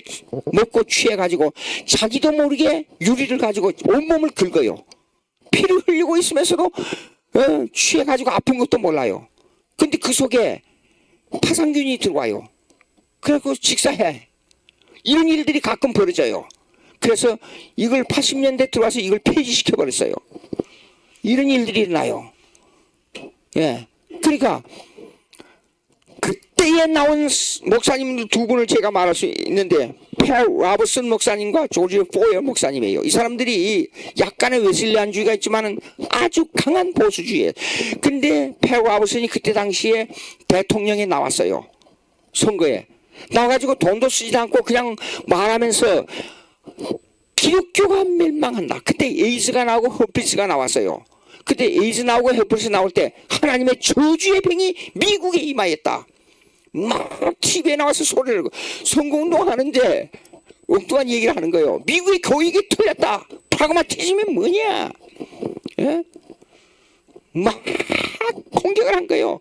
먹고 취해가지고 자기도 모르게 유리를 가지고 온몸을 긁어요. 피를 흘리고 있으면서도 취해가지고 아픈 것도 몰라요. 근데 그 속에 파상균이 들어와요. 그래서 직사해. 이런 일들이 가끔 벌어져요. 그래서 이걸 80년대 들어와서 이걸 폐지시켜버렸어요. 이런 일들이 일어나요. 예. 그러니까 그때에 나온 목사님들 두 분을 제가 말할 수 있는데 페어 라버슨 목사님과 조지 포어 목사님이에요. 이 사람들이 약간의 웨슬리안주의가 있지만 아주 강한 보수주의예요. 근데 페어 라버슨이 그때 당시에 대통령에 나왔어요. 선거에 나와가지고 돈도 쓰지 않고 그냥 말하면서 기독교가 멸망한다. 그때 에이즈가 나오고 허피스가 나왔어요. 그때 에이즈 나오고 허피스 나올 때 하나님의 저주의 병이 미국에 임하였다. 막 TV에 나와서 소리를 하고 선거운동 하는데 엉뚱한 얘기를 하는 거예요. 미국의 교육이 틀렸다. 프라그마티즘이 뭐냐? 예? 막 공격을 한 거예요.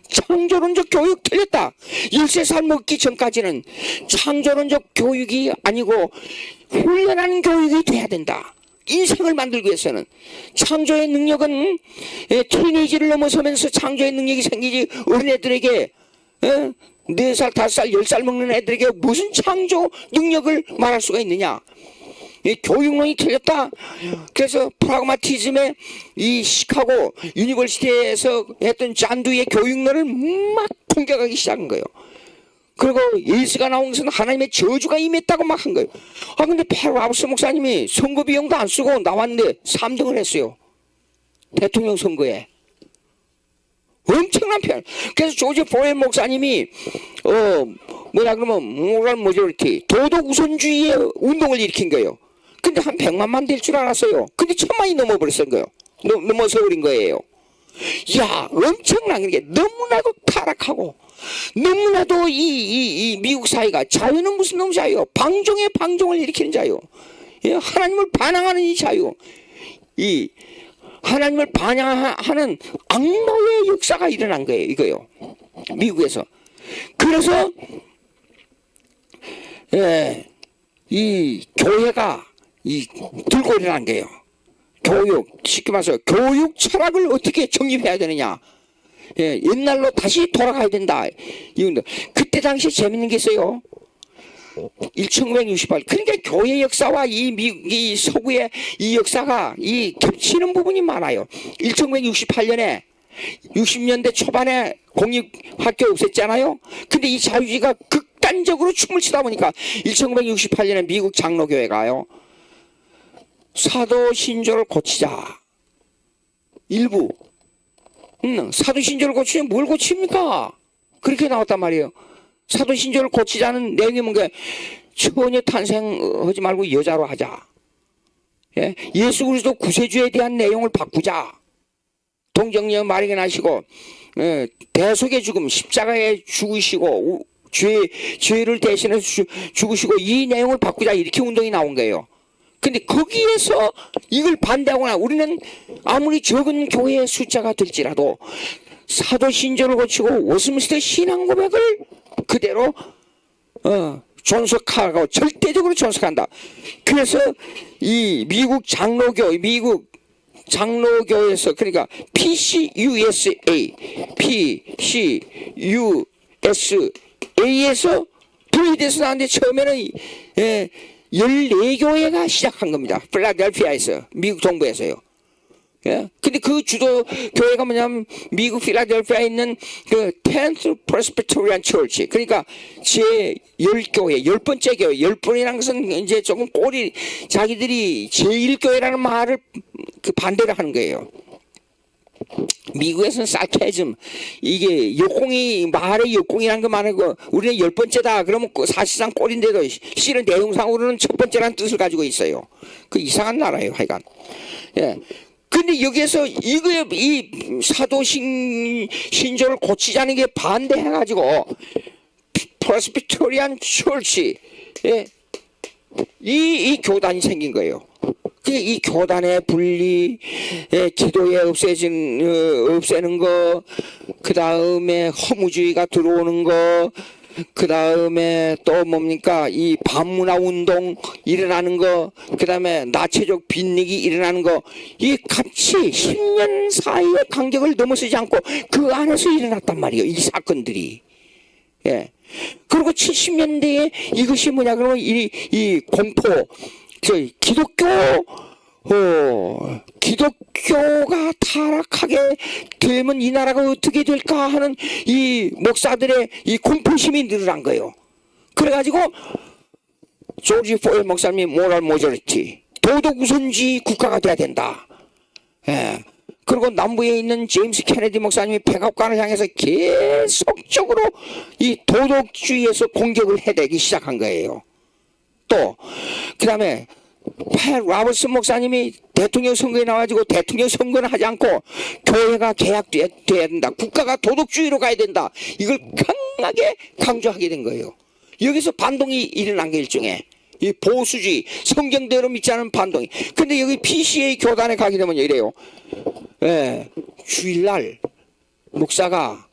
창조론적 교육 틀렸다. 13살 먹기 전까지는 창조론적 교육이 아니고 훈련하는 교육이 돼야 된다. 인생을 만들기 위해서는 창조의 능력은 티네이지를 넘어서면서 창조의 능력이 생기지 어린애들에게 4살, 5살, 10살 먹는 애들에게 무슨 창조 능력을 말할 수가 있느냐? 이 교육론이 틀렸다. 그래서 프라그마티즘의 이 시카고 유니버시티에서 했던 잔두의 교육론을 막 공격하기 시작한 거예요. 그리고 예수가 나온 것은 하나님의 저주가 임했다고 막 한 거예요. 근데 패러라버스 목사님이 선거 비용도 안 쓰고 나왔는데 3등을 했어요. 대통령 선거에. 엄청난 편. 그래서 조지 포웰 목사님이 모럴 모조리티 도덕 우선주의의 운동을 일으킨 거예요. 근데 한 100만만 될 줄 알았어요. 근데 1000만이 넘어버렸던 거예요. 넘어서 버린 거예요. 야, 엄청난 게 너무나도 타락하고 너무나도 이 미국 사회가 자유는 무슨 놈 자유? 방종의 방종을 일으키는 자유. 하나님을 반항하는 이 자유. 이 하나님을 반항하는 악마의 역사가 일어난 거예요. 이거요. 미국에서. 그래서 이 교회가 들고 일어난 거예요. 교육, 쉽게 말해서 교육 철학을 어떻게 정립해야 되느냐. 옛날로 다시 돌아가야 된다. 이건데 그때 당시 재밌는 게 있어요. 1968. 그러니까 교회 역사와 이 서구의 이 역사가 겹치는 부분이 많아요. 1968년에 60년대 초반에 공립학교 없앴잖아요. 근데 이 자유주의가 극단적으로 춤을 추다 보니까 1968년에 미국 장로교회가요. 사도신조를 고치자. 일부. 사도신조를 고치면 뭘 고칩니까? 그렇게 나왔단 말이에요. 사도신조를 고치자는 내용이 뭔가 처녀 탄생하지 말고 여자로 하자. 예수 그리스도 구세주에 대한 내용을 바꾸자. 동정녀 발견하시고 대속의 죽음 십자가에 죽으시고 죄를 대신해서 죽으시고 이 내용을 바꾸자. 이렇게 운동이 나온 거예요. 근데 거기에서 이걸 반대하거나 우리는 아무리 적은 교회의 숫자가 될지라도 사도신조를 고치고 워스민스터 신앙 고백을 그대로 존속하고 절대적으로 존속한다. 그래서 이 미국 장로교에서 그러니까 PCUSA에서 분리돼서 나왔는데 처음에는 14교회가 시작한 겁니다. 필라델피아에서 미국 동부에서요. 근데 그 주도 교회가 뭐냐면 미국 필라델피아에 있는 그 10th Presbyterian Church, 그러니까 제10교회 10번째 교회. 10번이라는 것은 이제 조금 꼴이 자기들이 제1교회라는 말을 반대를 하는 거예요. 미국에서는 사케즘, 이게 말의 역공이라는 거 말하고 우리는 10번째다 그러면 사실상 꼴인데도 실은 내용상으로는 첫 번째라는 뜻을 가지고 있어요. 그 이상한 나라예요. 하여간. 근데 여기에서 이 사도신조를 고치자는 게 반대해가지고 프레스비테리안 철치 이 교단이 생긴 거예요. 이 교단의 분리, 기도에 없애는 거, 그 다음에 허무주의가 들어오는 거, 그 다음에 또 뭡니까? 이 반문화 운동 일어나는 거, 그 다음에 나체적 빈익이 일어나는 거, 이 같이 10년 사이의 간격을 넘어서지 않고 그 안에서 일어났단 말이에요. 이 사건들이. 그리고 70년대에 이것이 뭐냐 그러면 이 공포, 기독교가 타락하게 되면 이 나라가 어떻게 될까 하는 이 목사들의 이 공포심이 늘어난 거예요. 그래가지고 조지 포웰 목사님이 모럴 모조리티, 도덕 우선주의 국가가 돼야 된다. 그리고 남부에 있는 제임스 케네디 목사님이 백악관을 향해서 계속적으로 이 도덕주의에서 공격을 해대기 시작한 거예요. 또 그 다음에 패러라버스 목사님이 대통령 선거에 나와가지고 대통령 선거는 하지 않고 교회가 개혁돼야 된다. 국가가 도덕주의로 가야 된다. 이걸 강하게 강조하게 된 거예요. 여기서 반동이 일어난 게 일종의 이 보수주의, 성경대로 믿지 않은 반동이. 근데 여기 PCA 교단에 가게 되면 이래요. 주일날 목사가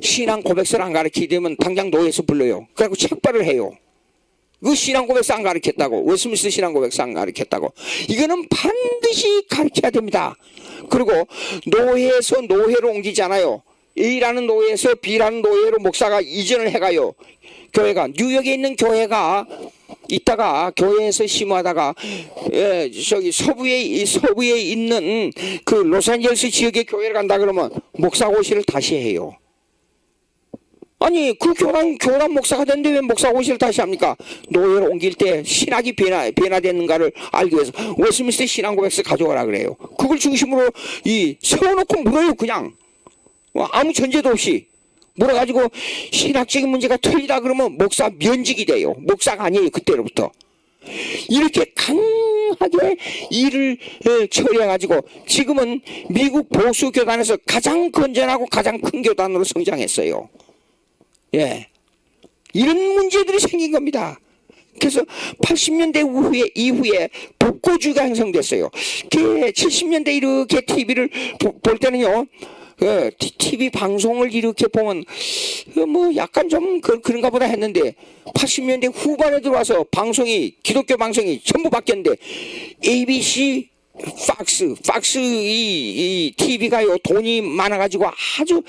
신앙 고백서를 안 가르치게 되면 당장 노예에서 불러요. 그래갖고 책발을 해요. 그 신앙 고백서 안 가르쳤다고. 웨스민스터 신앙 고백서 안 가르쳤다고. 이거는 반드시 가르쳐야 됩니다. 그리고 노예에서 노예로 옮기잖아요. A라는 노예에서 B라는 노예로 목사가 이전을 해가요. 교회가 뉴욕에 있는 교회가 있다가 교회에서 심호하다가 저기 서부에 있는 그 로스앤젤레스 지역의 교회를 간다 그러면 목사 고시를 다시 해요. 아니 그 교단 목사가 됐는데 왜 목사 고시를 다시 합니까? 노예를 옮길 때 신학이 변화됐는가를 알기 위해서 웨스트민스터 신앙고백서 가져가라 그래요. 그걸 중심으로 세워놓고 물어요. 그냥 아무 전제도 없이 물어가지고 신학적인 문제가 틀리다 그러면 목사 면직이 돼요. 목사가 아니에요. 그때로부터 이렇게 강하게 일을 처리해가지고 지금은 미국 보수 교단에서 가장 건전하고 가장 큰 교단으로 성장했어요. 예, 이런 문제들이 생긴 겁니다. 그래서 80년대 이후에 복고주의가 형성됐어요. 70년대 이렇게 TV를 볼 때는요, TV 방송을 이렇게 보면 뭐 약간 좀 그런가 보다 했는데 80년대 후반에 들어와서 기독교 방송이 전부 바뀌었는데 ABC, 팍스 이 TV가요 돈이 많아가지고 아주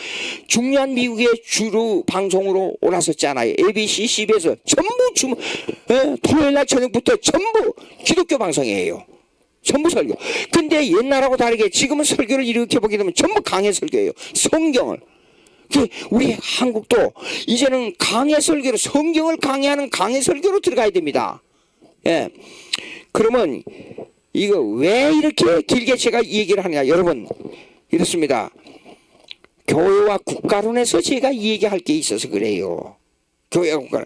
중요한 미국의 주로 방송으로 올라섰잖아요. ABC, CBS 전부 토요일날 저녁부터 전부 기독교 방송이에요. 전부 설교. 근데 옛날하고 다르게 지금은 설교를 이렇게 보게 되면 전부 강해 설교예요. 성경을. 우리 한국도 이제는 강해 설교로 성경을 강해하는 강해 설교로 들어가야 됩니다. 예. 그러면 이거 왜 이렇게 길게 제가 이 얘기를 하느냐. 여러분 이렇습니다. 교회와 국가론에서 제가 이 얘기할 게 있어서 그래요. 교회와 국가론.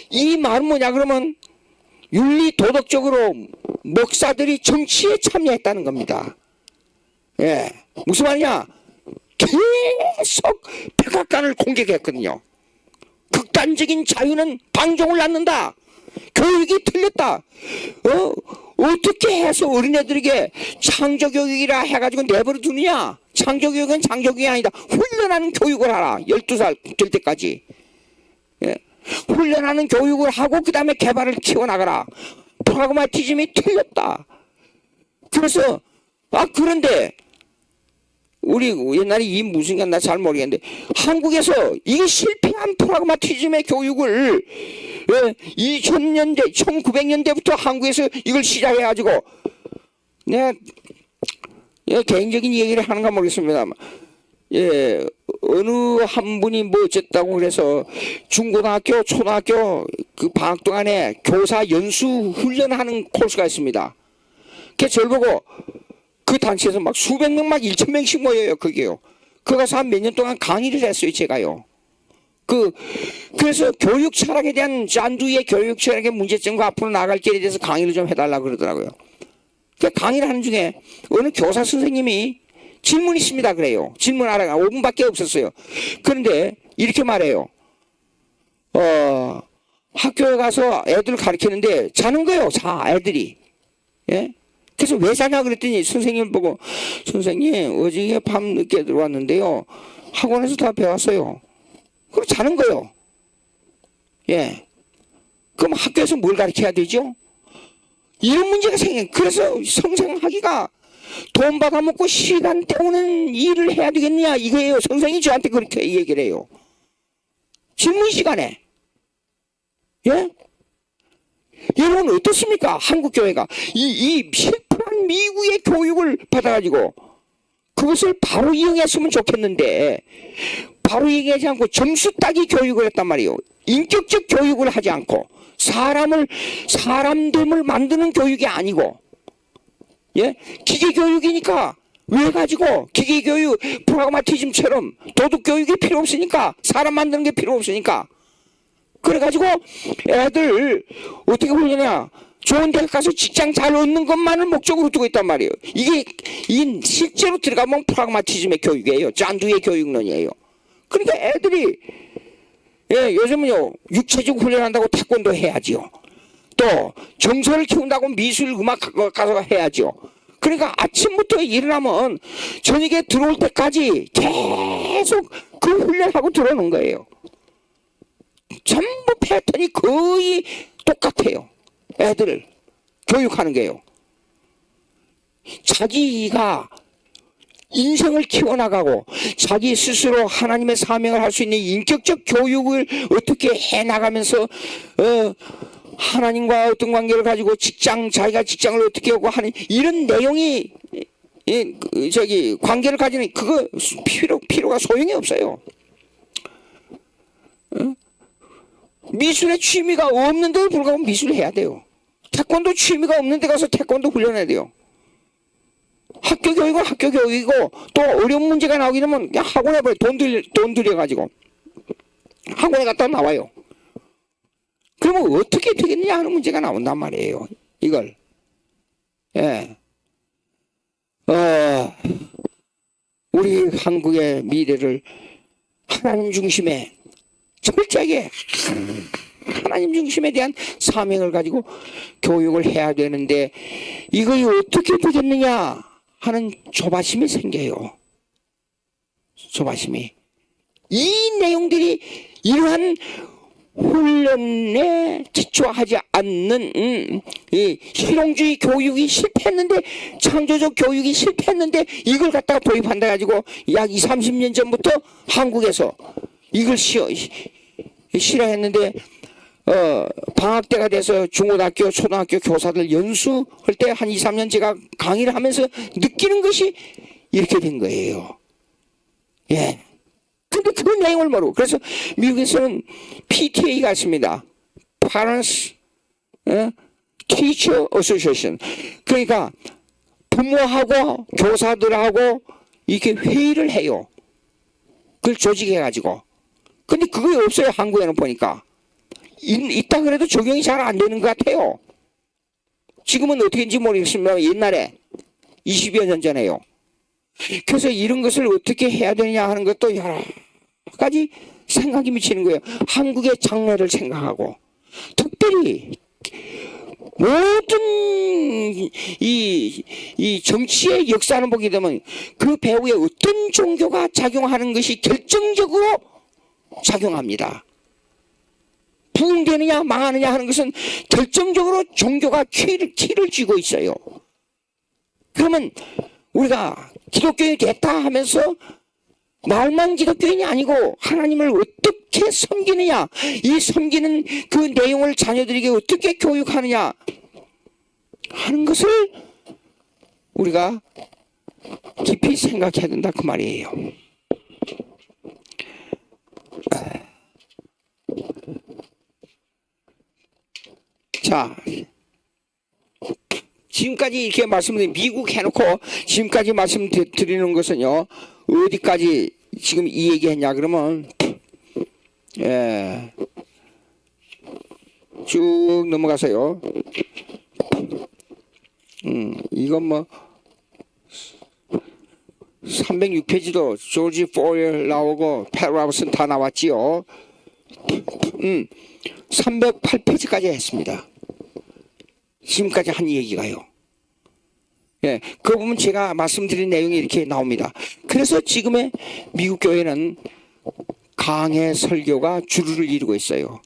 이 말은 뭐냐 그러면 윤리 도덕적으로 목사들이 정치에 참여했다는 겁니다. 예, 무슨 말이냐? 계속 백악관을 공격했거든요. 극단적인 자유는 방종을 낳는다. 교육이 틀렸다. 어떻게 해서 어린애들에게 창조교육이라 해가지고 내버려 두느냐? 창조교육은 창조교육이 아니다. 훈련하는 교육을 하라. 12살 될 때까지. 예. 훈련하는 교육을 하고 그 다음에 개발을 키워나가라. 프라그마티즘이 틀렸다. 그래서 그런데 우리 옛날에 이 무슨 게 나 잘 모르겠는데 한국에서 이 실패한 프라그마티즘의 교육을 2000년대 1900년대부터 한국에서 이걸 시작해가지고 내가 개인적인 얘기를 하는가 모르겠습니다만 어느 한 분이 뭐 어쨌다고 그래서 중고등학교, 초등학교 그 방학 동안에 교사 연수 훈련하는 코스가 있습니다. 그래서 저를 보고 그 단체에서 막 수백 명 막 1000명씩 모여요. 그게요. 그거 가서 한 몇 년 동안 강의를 했어요. 제가요. 그래서 교육 철학에 대한 잔두의 교육 철학의 문제점과 앞으로 나아갈 길에 대해서 강의를 좀 해달라고 그러더라고요. 그 강의를 하는 중에 어느 교사 선생님이 질문이 있습니다. 그래요. 질문하라가 5분밖에 없었어요. 그런데 이렇게 말해요. 학교에 가서 애들 가르치는데 자는 거예요. 애들이. 예? 그래서 왜 자냐 그랬더니 선생님 보고 선생님 어제 밤 늦게 들어왔는데요. 학원에서 다 배웠어요. 그럼 자는 거예요. 예. 그럼 학교에서 뭘 가르쳐야 되죠? 이런 문제가 생겨요. 그래서 성장하기가 돈 받아먹고 시간 때우는 일을 해야 되겠느냐 이거예요. 선생님이 저한테 그렇게 얘기를 해요. 질문 시간에. 예? 여러분 어떻습니까? 한국교회가 이 실패한 미국의 교육을 받아가지고 그것을 바로 이용했으면 좋겠는데 바로 이용하지 않고 점수 따기 교육을 했단 말이에요. 인격적 교육을 하지 않고 사람됨을 만드는 교육이 아니고 예? 기계교육이니까 왜 가지고 기계교육 프라그마티즘처럼 도덕교육이 필요 없으니까 사람 만드는 게 필요 없으니까 그래가지고 애들 어떻게 훈련해야 좋은 대학 가서 직장 잘 얻는 것만을 목적으로 두고 있단 말이에요. 이게 실제로 들어가면 프라그마티즘의 교육이에요. 잔두의 교육론이에요. 그러니까 애들이 요즘은요 육체적 훈련한다고 태권도 해야지요. 또 정서를 키운다고 미술 음악 가서 해야죠. 그러니까 아침부터 일어나면 저녁에 들어올 때까지 계속 그 훈련하고 들어오는 거예요. 전부 패턴이 거의 똑같아요. 애들을 교육하는 게요. 자기가 인생을 키워나가고 자기 스스로 하나님의 사명을 할 수 있는 인격적 교육을 어떻게 해나가면서 하나님과 어떤 관계를 가지고 자기가 직장을 어떻게 하고 하는 이런 내용이 관계를 가지는 그거 필요가 소용이 없어요. 미술에 취미가 없는데도 불구하고 미술을 해야 돼요. 태권도 취미가 없는데 가서 태권도 훈련해야 돼요. 학교 교육은 학교 교육이고 또 어려운 문제가 나오게 되면 그냥 학원에 버려 돈 들여가지고 학원에 갔다 나와요. 그러면 어떻게 되겠느냐 하는 문제가 나온단 말이에요. 이걸 우리 한국의 미래를 하나님 중심에 철저하게 하나님 중심에 대한 사명을 가지고 교육을 해야 되는데 이것이 어떻게 되겠느냐 하는 조바심이 생겨요. 조바심이. 이 내용들이 이러한 훈련에 기초하지 않는 이 실용주의 교육이 실패했는데 창조적 교육이 실패했는데 이걸 갖다가 도입한다 가지고 약 20, 30년 전부터 한국에서 이걸 실현했는데 방학 때가 돼서 중고등학교 초등학교 교사들 연수할 때 한 2, 3년 제가 강의를 하면서 느끼는 것이 이렇게 된 거예요. 예. 근데 그 내용을 모르고 그래서 미국에서는 PTA가 있습니다. Parents Teacher Association. 그러니까 부모하고 교사들하고 이렇게 회의를 해요. 그걸 조직해가지고. 근데 그게 없어요. 한국에는 보니까. 있다 그래도 적용이 잘 안 되는 것 같아요. 지금은 어떻게인지 모르겠습니다. 옛날에 20여 년 전에요. 그래서 이런 것을 어떻게 해야 되느냐 하는 것도 여러 가지 생각이 미치는 거예요. 한국의 장래를 생각하고 특별히 모든 이 정치의 역사를 보게 되면 그 배후에 어떤 종교가 작용하는 것이 결정적으로 작용합니다. 부흥되느냐 망하느냐 하는 것은 결정적으로 종교가 키를 쥐고 있어요. 그러면 우리가 기독교인이 됐다 하면서 말만 기독교인이 아니고 하나님을 어떻게 섬기느냐, 이 섬기는 그 내용을 자녀들에게 어떻게 교육하느냐 하는 것을 우리가 깊이 생각해야 된다 그 말이에요. 자, 지금까지 이렇게 말씀드린 미국 해놓고 지금까지 말씀드리는 것은요 어디까지 지금 이 얘기했냐 그러면 쭉 넘어가서요. 이건 뭐 306페이지도 조지 포일 나오고 팻 로버슨 다 나왔지요. 308페이지까지 했습니다. 지금까지 한 얘기가요. 예, 그 부분 제가 말씀드린 내용이 이렇게 나옵니다. 그래서 지금의 미국 교회는 강해 설교가 주류를 이루고 있어요.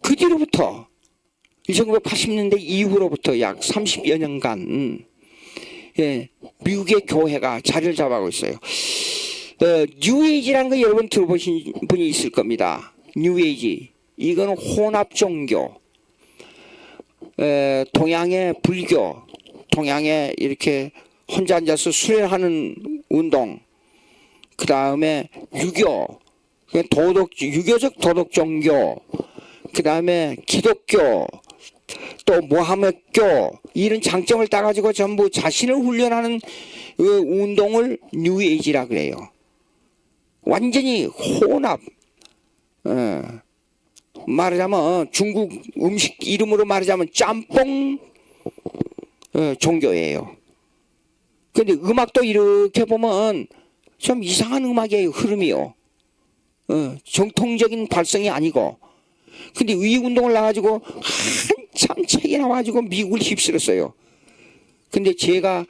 그 뒤로부터 1980년대 이후로부터 약 30여 년간 미국의 교회가 자리를 잡아가고 있어요. 뉴에이지라는 거 여러분 들어보신 분이 있을 겁니다. 뉴에이지. 이거는 혼합 종교. 동양의 불교, 동양에 이렇게 혼자 앉아서 수련하는 운동, 그 다음에 유교, 유교적 도덕 종교, 그 다음에 기독교, 또 모하메드교 이런 장점을 따가지고 전부 자신을 훈련하는 그 운동을 뉴에이지라 그래요. 완전히 혼합. 말하자면 중국 음식 이름으로 말하자면 짬뽕 종교예요. 근데 음악도 이렇게 보면 좀 이상한 음악이에요. 흐름이요. 정통적인 발성이 아니고. 근데 이 운동을 나가지고 한참 책이 나와가지고 미국을 휩쓸었어요. 근데 제가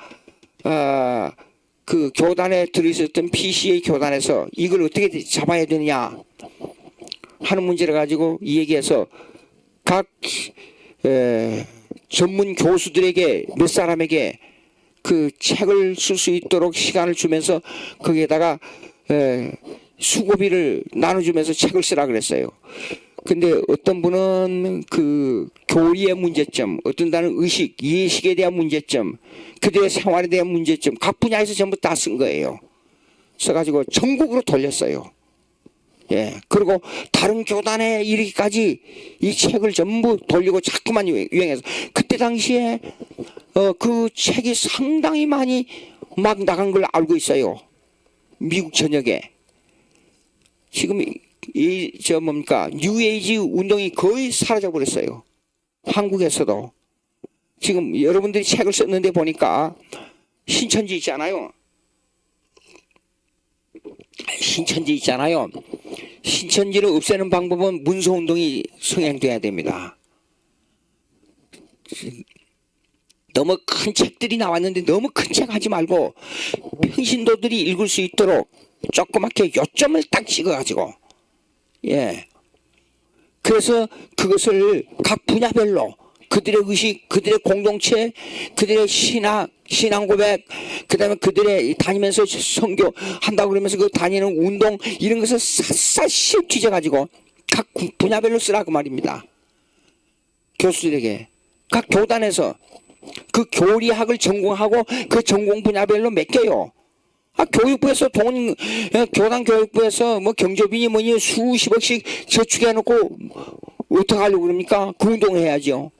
그 교단에 들어있었던 PCA 교단에서 이걸 어떻게 잡아야 되느냐 하는 문제를 가지고 이 얘기해서 각 전문 교수들에게 몇 사람에게 그 책을 쓸 수 있도록 시간을 주면서 거기에다가 수고비를 나눠주면서 책을 쓰라 그랬어요. 근데 어떤 분은 그 교리의 문제점, 어떤 다른 의식, 예식에 대한 문제점, 그들의 생활에 대한 문제점, 각 분야에서 전부 다 쓴 거예요. 써가지고 전국으로 돌렸어요. 예. 그리고 다른 교단에 이르기까지 이 책을 전부 돌리고 자꾸만 유행해서 그때 당시에 그 책이 상당히 많이 막 나간 걸 알고 있어요. 미국 전역에. 지금 뭡니까 뉴에이지 운동이 거의 사라져 버렸어요. 한국에서도 지금 여러분들이 책을 썼는데 보니까 신천지 있잖아요. 신천지를 없애는 방법은 문서운동이 성행돼야 됩니다. 너무 큰 책들이 나왔는데 너무 큰 책 하지 말고 평신도들이 읽을 수 있도록 조그맣게 요점을 딱 찍어가지고 예. 그래서 그것을 각 분야별로 그들의 의식, 그들의 공동체, 그들의 신앙 고백, 그 다음에 그들의 다니면서 선교 한다고 그러면서 그 다니는 운동 이런 것을 샅샅이 뒤져가지고 각 분야별로 쓰라고 말입니다. 교수들에게. 각 교단에서 그 교리학을 전공하고 그 전공 분야별로 맡겨요. 교육부에서 교단 교육부에서 뭐 경조비니 뭐니 수십억씩 저축해놓고 어떻게 하려고 그럽니까? 그 운동을 해야죠.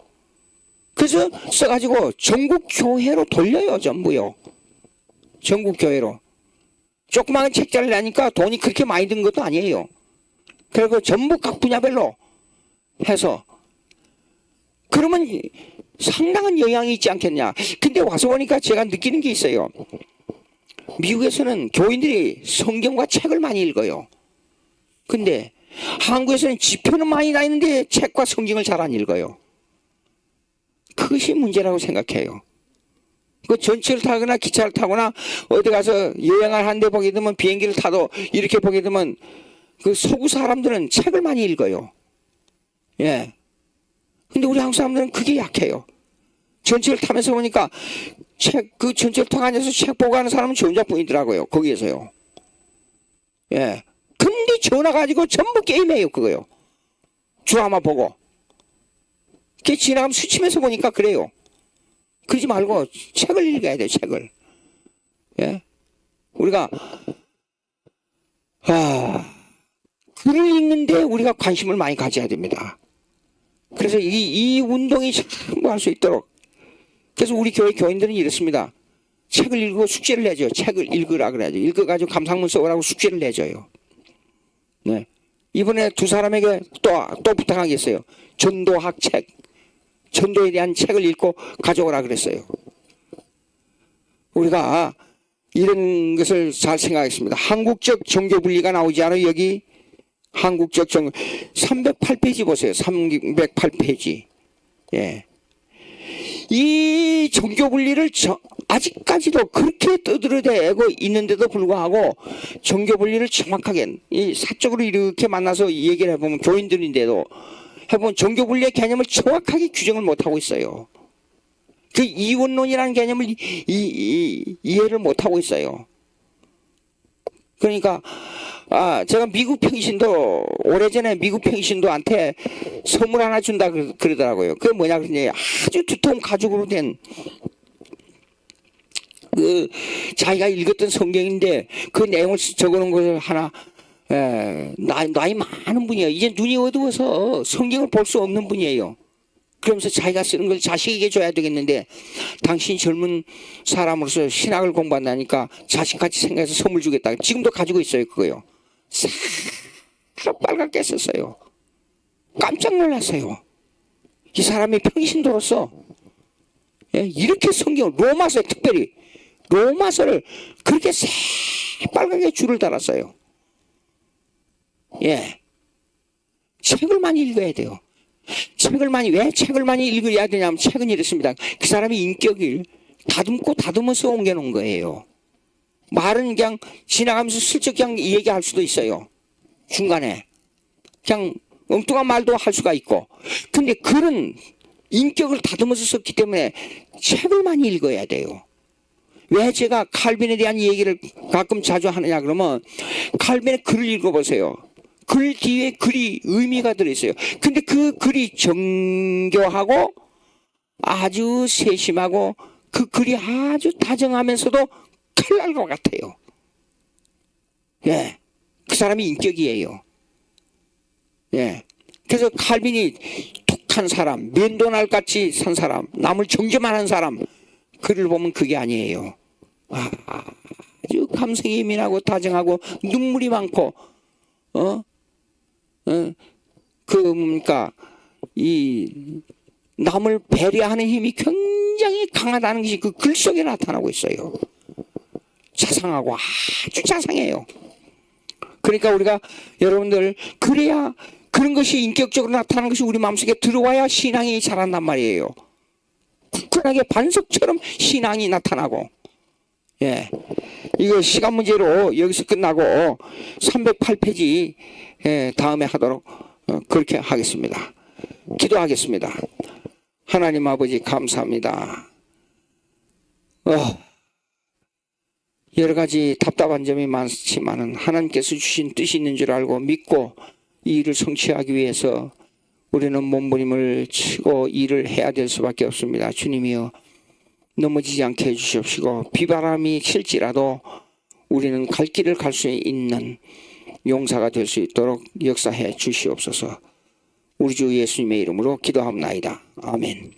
그래서 써가지고 전국 교회로 돌려요, 전부요. 전국 교회로. 조그마한 책자를 내니까 돈이 그렇게 많이 든 것도 아니에요. 그리고 전부 각 분야별로 해서 그러면 상당한 영향이 있지 않겠냐. 근데 와서 보니까 제가 느끼는 게 있어요. 미국에서는 교인들이 성경과 책을 많이 읽어요. 근데 한국에서는 집회는 많이 다니는데 책과 성경을 잘 안 읽어요. 그것이 문제라고 생각해요. 그 전철을 타거나 기차를 타거나 어디 가서 여행을 하는데 보게 되면 비행기를 타도 이렇게 보게 되면 그 서구 사람들은 책을 많이 읽어요. 예. 근데 우리 한국 사람들은 그게 약해요. 전철을 타면서 보니까 그 전철 타고 앉아서 책 보고 하는 사람은 저 혼자뿐이더라고요. 거기에서요. 예. 근데 전화 가지고 전부 게임해요, 그거요. 드라마 보고. 그게 지나가면 수치면서 보니까 그래요. 그러지 말고 책을 읽어야 돼요, 책을. 예. 우리가, 글을 읽는데 우리가 관심을 많이 가져야 됩니다. 그래서 이 운동이 전부 할 수 있도록. 그래서 우리 교회 교인들은 이렇습니다. 책을 읽고 숙제를 내줘요. 책을 읽으라 그래야죠. 읽어가지고 감상문 써오라고 숙제를 내줘요. 네. 이번에 두 사람에게 또 부탁하겠어요. 전도학 책, 전도에 대한 책을 읽고 가져오라 그랬어요. 우리가 이런 것을 잘 생각했습니다. 한국적 종교분리가 나오지 않아요, 여기? 한국적 308페이지 보세요. 308페이지. 예. 이 종교분리를 아직까지도 그렇게 떠들어대고 있는데도 불구하고 종교분리를 정확하게 이 사적으로 이렇게 만나서 얘기를 해보면 교인들인데도 해보면 종교분리의 개념을 정확하게 규정을 못하고 있어요. 그 이원론이라는 개념을 이해를 못하고 있어요. 그러니까 제가 미국 평신도 오래전에 미국 평신도한테 선물 하나 준다 그러더라고요. 그게 뭐냐 그러니 아주 두터운 가죽으로 된 그 자기가 읽었던 성경인데 그 내용을 적어놓은 것을 하나 나이 많은 분이에요. 이제 눈이 어두워서 성경을 볼 수 없는 분이에요. 그러면서 자기가 쓰는 걸 자식에게 줘야 되겠는데 당신 젊은 사람으로서 신학을 공부한다니까 자식같이 생각해서 선물 주겠다. 지금도 가지고 있어요, 그거요. 싹 빨갛게 썼어요. 깜짝 놀랐어요. 이 사람이 평신도로서 이렇게 성경을 로마서에 특별히 로마서를 그렇게 새빨갛게 줄을 달았어요. 예, 책을 많이 읽어야 돼요. 왜 책을 많이 읽어야 되냐면 책은 이렇습니다. 그 사람의 인격을 다듬어서 옮겨놓은 거예요. 말은 그냥 지나가면서 슬쩍 그냥 얘기할 수도 있어요. 중간에 그냥 엉뚱한 말도 할 수가 있고. 근데 글은 인격을 다듬어서 썼기 때문에 책을 많이 읽어야 돼요. 왜 제가 칼빈에 대한 얘기를 가끔 자주 하느냐 그러면 칼빈의 글을 읽어보세요. 글 뒤에 글이 의미가 들어있어요. 근데 그 글이 정교하고 아주 세심하고 그 글이 아주 다정하면서도 칼날 것 같아요. 예, 그 사람이 인격이에요. 예, 그래서 칼빈이 톡한 사람, 면도날같이 산 사람, 남을 정죄만 한 사람, 글을 보면 그게 아니에요. 아주 감성이 예민하고 다정하고 눈물이 많고 그러니까 이 남을 배려하는 힘이 굉장히 강하다는 것이 그 글 속에 나타나고 있어요. 자상하고 아주 자상해요. 그러니까 우리가 여러분들 그래야 그런 것이 인격적으로 나타나는 것이 우리 마음속에 들어와야 신앙이 자란단 말이에요. 굳건하게 반석처럼 신앙이 나타나고. 예, 이거 시간 문제로 여기서 끝나고 308페이지 다음에 하도록 그렇게 하겠습니다. 기도하겠습니다. 하나님 아버지 감사합니다. 여러 가지 답답한 점이 많지만은 하나님께서 주신 뜻이 있는 줄 알고 믿고 이 일을 성취하기 위해서 우리는 몸부림을 치고 일을 해야 될 수밖에 없습니다. 주님이여 넘어지지 않게 해주시옵시고 비바람이 칠지라도 우리는 갈 길을 갈 수 있는 용사가 될 수 있도록 역사해 주시옵소서. 우리 주 예수님의 이름으로 기도합나이다. 아멘.